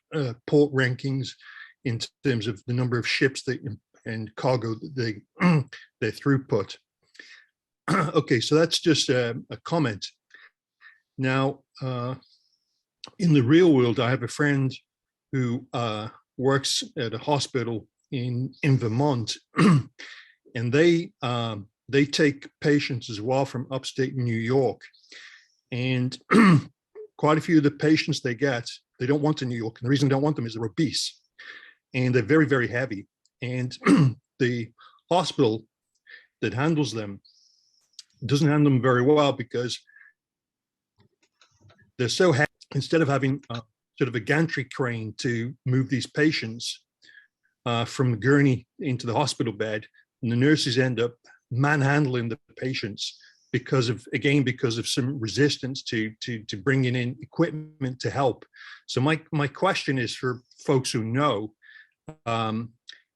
port rankings, in terms of the number of ships and cargo that their throughput. Okay, so that's just a comment. Now, in the real world, I have a friend who works at a hospital in Vermont, and they take patients as well from upstate New York, and quite a few of the patients they get, they don't want to New York, and the reason they don't want them is they're obese, and they're very, very heavy, and the hospital that handles them doesn't handle them very well because they're so heavy. Instead of having sort of a gantry crane to move these patients from the gurney into the hospital bed, and the nurses end up manhandling the patients because of some resistance to bringing in equipment to help. So my question is for folks who know,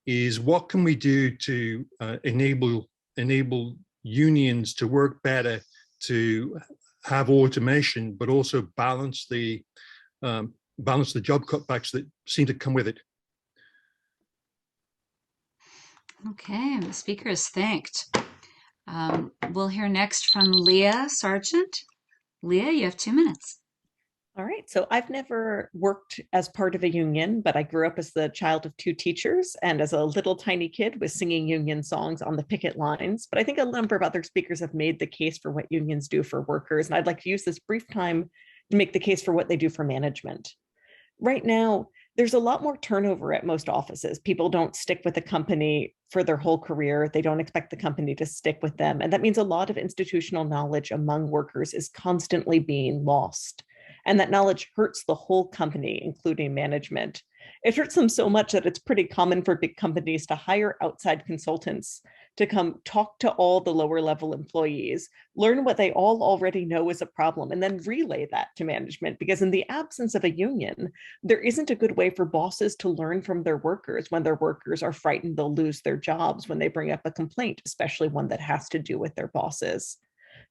is what can we do to enable unions to work better, to have automation, but also balance the job cutbacks that seem to come with it? Okay, the speaker is thanked. We'll hear next from Leah Sargent. Leah, you have 2 minutes. All right, so I've never worked as part of a union, but I grew up as the child of 2 teachers, and as a little tiny kid was singing union songs on the picket lines. But I think a number of other speakers have made the case for what unions do for workers, and I'd like to use this brief time to make the case for what they do for management. Right now, there's a lot more turnover at most offices. People don't stick with a company for their whole career. They don't expect the company to stick with them. And that means a lot of institutional knowledge among workers is constantly being lost. And that knowledge hurts the whole company, including management. It hurts them so much that it's pretty common for big companies to hire outside consultants to come talk to all the lower level employees, learn what they all already know is a problem, and then relay that to management. Because in the absence of a union, there isn't a good way for bosses to learn from their workers when their workers are frightened they'll lose their jobs when they bring up a complaint, especially one that has to do with their bosses.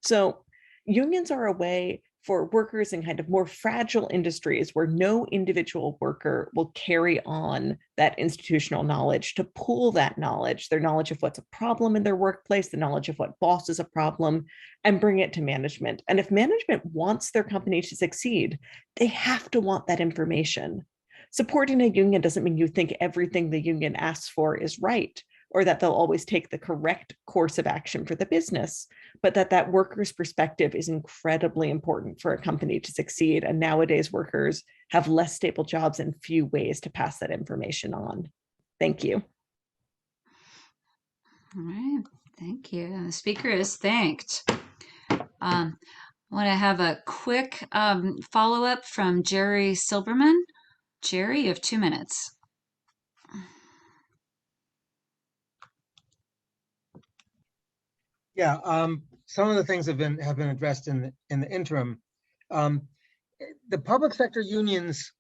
So unions are a way for workers in kind of more fragile industries where no individual worker will carry on that institutional knowledge to pool that knowledge, their knowledge of what's a problem in their workplace, the knowledge of what boss is a problem, and bring it to management. And if management wants their company to succeed, they have to want that information. Supporting a union doesn't mean you think everything the union asks for is right, or that they'll always take the correct course of action for the business, but that worker's perspective is incredibly important for a company to succeed. And nowadays workers have less stable jobs and few ways to pass that information on. Thank you. All right, thank you. The speaker is thanked. want to have a quick follow-up from Jerry Silberman. Jerry, you have 2 minutes. Yeah, some of the things have been addressed in the interim. The public sector unions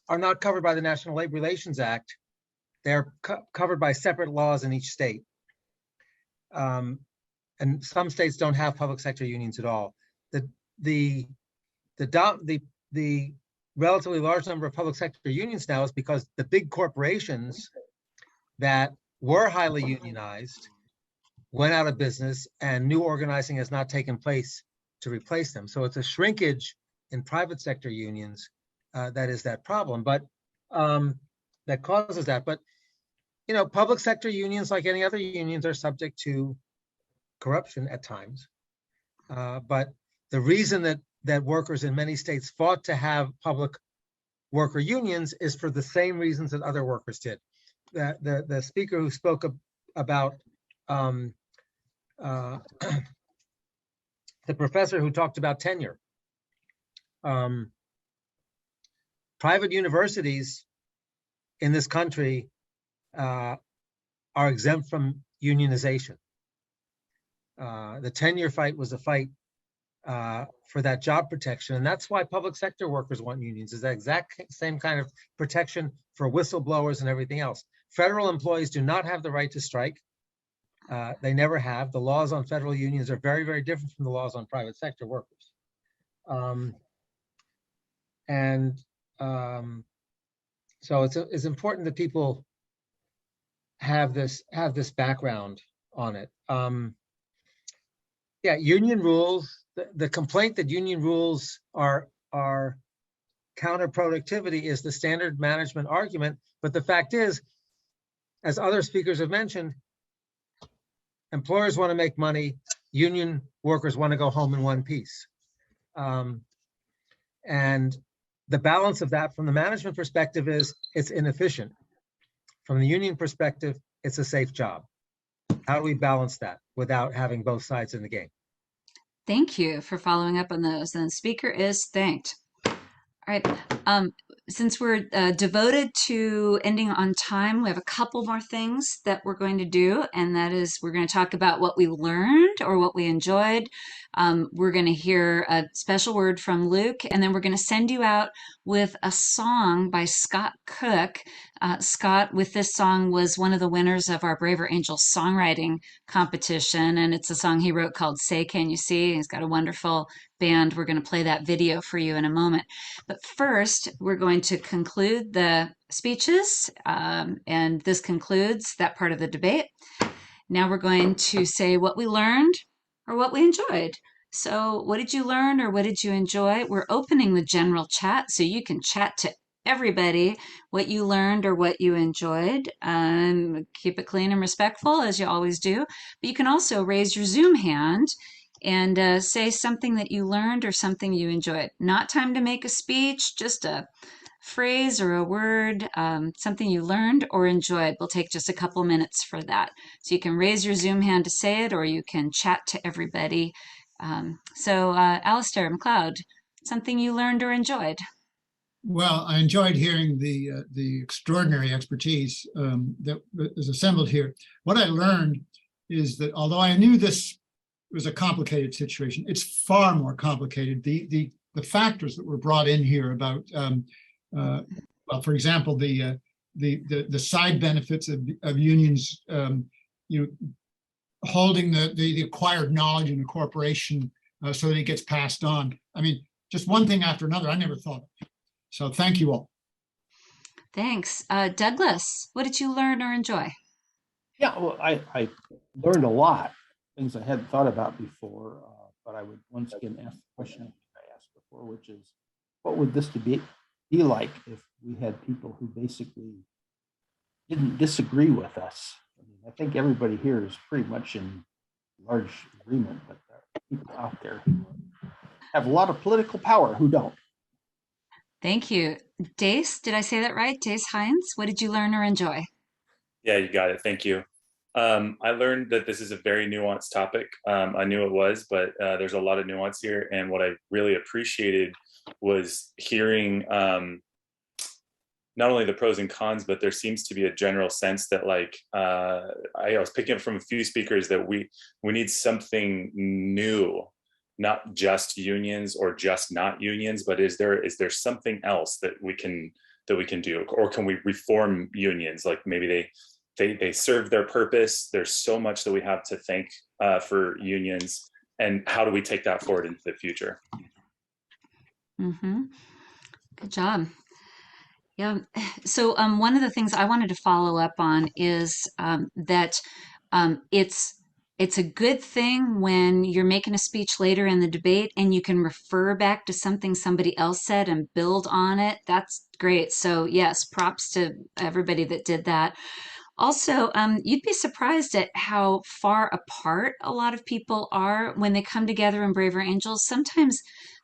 are not covered by the National Labor Relations Act. They're covered by separate laws in each state. And some states don't have public sector unions at all. The relatively large number of public sector unions now is because the big corporations that were highly unionized went out of business and new organizing has not taken place to replace them. So it's a shrinkage in private sector unions that is that problem, but that causes that. But you know, public sector unions, like any other unions, are subject to corruption at times. But the reason that workers in many states fought to have public worker unions is for the same reasons that other workers did. The speaker who spoke about the professor who talked about tenure. Private universities in this country are exempt from unionization. The tenure fight was a fight for that job protection, and that's why public sector workers want unions, is that exact same kind of protection for whistleblowers and everything else. Federal employees do not have the right to strike. They never have. The laws on federal unions are very, very different from the laws on private sector workers. So it's important that people have this background on it. Yeah, union rules. The complaint that union rules are counterproductivity is the standard management argument. But the fact is, as other speakers have mentioned, employers want to make money. Union workers want to go home in one piece. And the balance of that from the management perspective is it's inefficient. From the union perspective, it's a safe job. How do we balance that without having both sides in the game? Thank you for following up on those. And the speaker is thanked. All right. Since we're devoted to ending on time, we have a couple more things that we're going to do, and that is we're going to talk about what we learned or what we enjoyed. We're going to hear a special word from Luke, and then we're going to send you out with a song by Scott Cook. Scott, with this song, was one of the winners of our Braver Angels songwriting competition, and it's a song he wrote called Say Can You See. He's got a wonderful band. We're going to play that video for you in a moment. But first, we're going to conclude the speeches, and this concludes that part of the debate. Now we're going to say what we learned or what we enjoyed. So what did you learn or what did you enjoy? We're opening the general chat so you can chat to everybody what you learned or what you enjoyed. Keep it clean and respectful as you always do. But you can also raise your Zoom hand and say something that you learned or something you enjoyed. Not time to make a speech, just a phrase or a word, something you learned or enjoyed. We'll take just a couple minutes for that. So you can raise your Zoom hand to say it, or you can chat to everybody. Alistair McLeod, something you learned or enjoyed? Well, I enjoyed hearing the extraordinary expertise that is assembled here. What I learned is that although I knew this was a complicated situation, it's far more complicated. The factors that were brought in here about, well, for example, the side benefits of unions, holding the acquired knowledge in a corporation so that it gets passed on. I mean, just one thing after another. I never thought of. So thank you all. Thanks. Douglas, what did you learn or enjoy? Yeah, well, I learned a lot, things I hadn't thought about before, but I would once again ask the question I asked before, which is, what would this debate be like if we had people who basically didn't disagree with us? I mean, I think everybody here is pretty much in large agreement, but there are people out there who have a lot of political power who don't. Thank you. Dace, did I say that right? Dace Hines, what did you learn or enjoy? Yeah, you got it. Thank you. I learned that this is a very nuanced topic. I knew it was, but there's a lot of nuance here. And what I really appreciated was hearing not only the pros and cons, but there seems to be a general sense that like, I was picking up from a few speakers that we need something new, not just unions or just not unions, but is there something else that we can do, or can we reform unions? Like maybe they serve their purpose. There's so much that we have to thank for unions, and how do we take that forward into the future? Mm-hmm. Good job. Yeah. So one of the things I wanted to follow up on is that it's a good thing when you're making a speech later in the debate and you can refer back to something somebody else said and build on it. That's great. So yes, props to everybody that did that. Also, you'd be surprised at how far apart a lot of people are when they come together in Braver Angels. Sometimes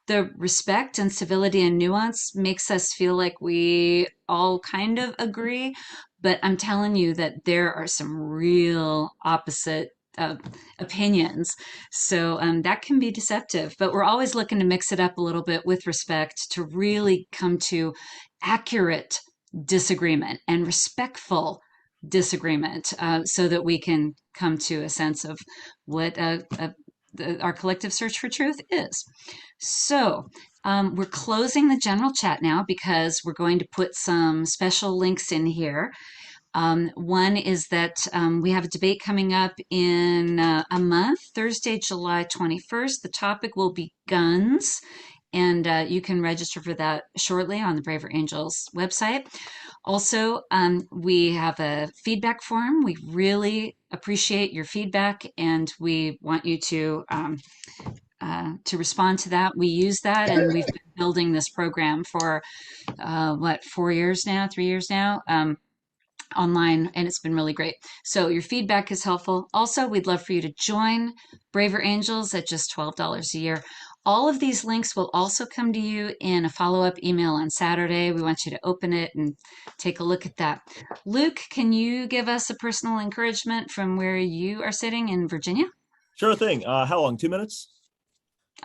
the respect and civility and nuance makes us feel like we all kind of agree, but I'm telling you that there are some real opposite opinions. So that can be deceptive, but we're always looking to mix it up a little bit with respect to really come to accurate disagreement and respectful disagreement, so that we can come to a sense of what our collective search for truth is. So we're closing the general chat now because we're going to put some special links in here. One is that we have a debate coming up in a month, Thursday, July 21st. The topic will be guns, and you can register for that shortly on the Braver Angels website. Also, we have a feedback form. We really appreciate your feedback, and we want you to respond to that. We use that, and we've been building this program for 4 years now, 3 years now, online, and it's been really great. So your feedback is helpful. Also, we'd love for you to join Braver Angels at just $12 a year. All of these links will also come to you in a follow-up email on Saturday. We want you to open it and take a look at that. Luke, can you give us a personal encouragement from where you are sitting in Virginia? Sure thing. How long? 2 minutes?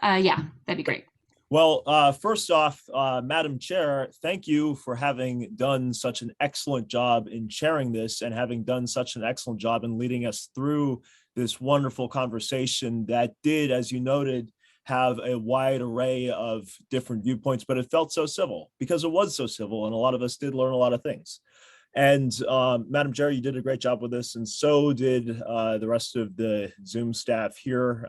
Yeah, that'd be great. Well, first off, Madam Chair, thank you for having done such an excellent job in chairing this and having done such an excellent job in leading us through this wonderful conversation that did, as you noted, have a wide array of different viewpoints, but it felt so civil because it was so civil, and a lot of us did learn a lot of things. And Madam Chair, you did a great job with this, and so did the rest of the Zoom staff here.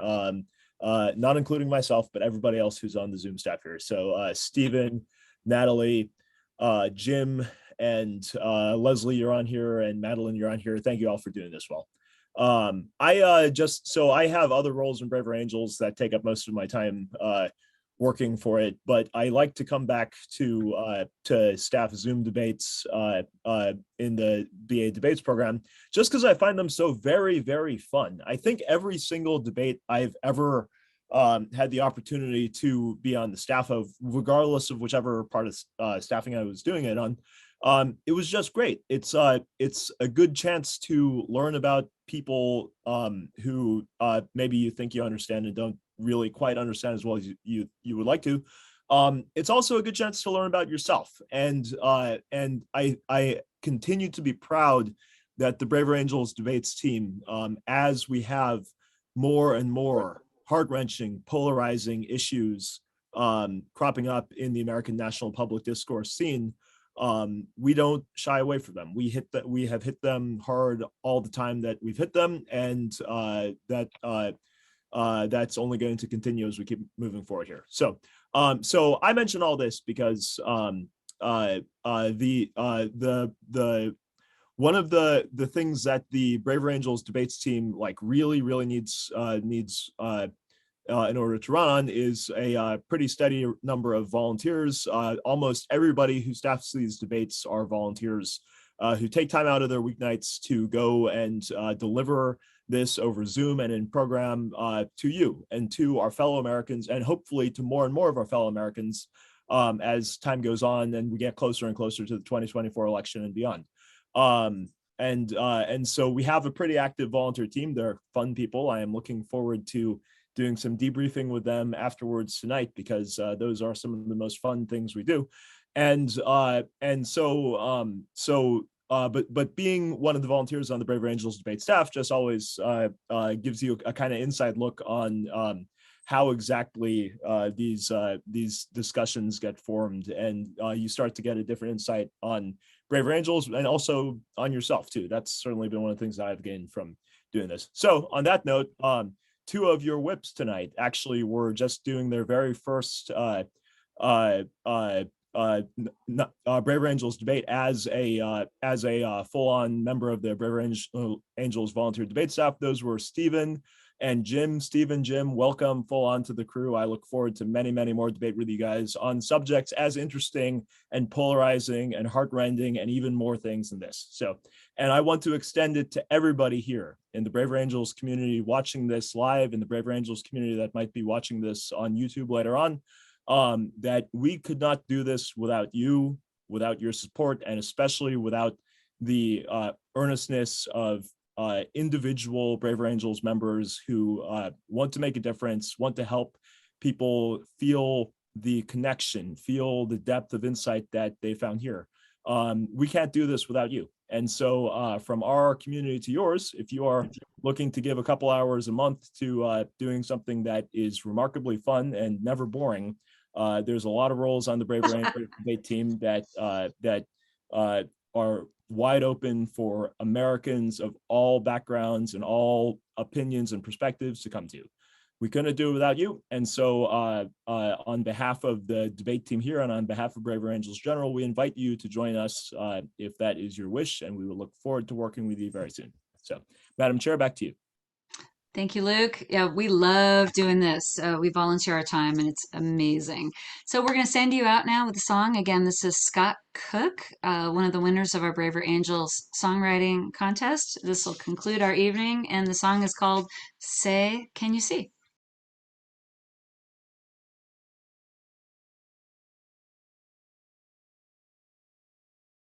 Not including myself, but everybody else who's on the Zoom staff here. So Stephen, Natalie, Jim, and Leslie, you're on here, and Madeline, you're on here. Thank you all for doing this well. I have other roles in Braver Angels that take up most of my time working for it, but I like to come back to staff Zoom debates in the BA debates program, just because I find them so very, very fun. I think every single debate I've ever had the opportunity to be on the staff of, regardless of whichever part of staffing I was doing it on, it was just great. It's a good chance to learn about people who maybe you think you understand and don't really quite understand as well as you would like to. It's also a good chance to learn about yourself. And I continue to be proud that the Braver Angels debates team, as we have more and more heart-wrenching, polarizing issues cropping up in the American national public discourse scene, we don't shy away from them. We have hit them hard all the time that we've hit them, and that's only going to continue as we keep moving forward here. So I mention all this because one of the things that the Braver Angels debates team really needs in order to run on is a pretty steady number of volunteers. Almost everybody who staffs these debates are volunteers who take time out of their weeknights to go and deliver this over Zoom and in program to you and to our fellow Americans, and hopefully to more and more of our fellow Americans as time goes on and we get closer and closer to the 2024 election and beyond. and so we have a pretty active volunteer team. They're fun people. I am looking forward to doing some debriefing with them afterwards tonight, because those are some of the most fun things we do. But being one of the volunteers on the Braver Angels debate staff just always gives you a kind of inside look on how exactly these discussions get formed, and you start to get a different insight on Braver Angels and also on yourself too. That's certainly been one of the things that I've gained from doing this. So on that note, two of your whips tonight actually were just doing their very first Braver Angels debate as a full-on member of the Braver Angels volunteer debate staff. Those were Stephen and Jim. Stephen, Jim, welcome full on to the crew. I look forward to many, many more debate with you guys on subjects as interesting and polarizing and heartrending and even more things than this. So, and I want to extend it to everybody here in the Braver Angels community watching this live, in the Braver Angels community that might be watching this on YouTube later on, that we could not do this without you, without your support, and especially without the earnestness of individual Braver Angels members who want to make a difference, want to help people feel the connection, feel the depth of insight that they found here. We can't do this without you. And so from our community to yours, if you are looking to give a couple hours a month to doing something that is remarkably fun and never boring, there's a lot of roles on the Braver Angels debate team that are wide open for Americans of all backgrounds and all opinions and perspectives to come to. We couldn't do it without you. And so on behalf of the debate team here and on behalf of Braver Angels General, we invite you to join us if that is your wish, and we will look forward to working with you very soon. So, Madam Chair, back to you. Thank you, Luke. Yeah, we love doing this. We volunteer our time and it's amazing. So we're going to send you out now with a song. Again, this is Scott Cook, one of the winners of our Braver Angels songwriting contest. This will conclude our evening, and the song is called Say, Can You See?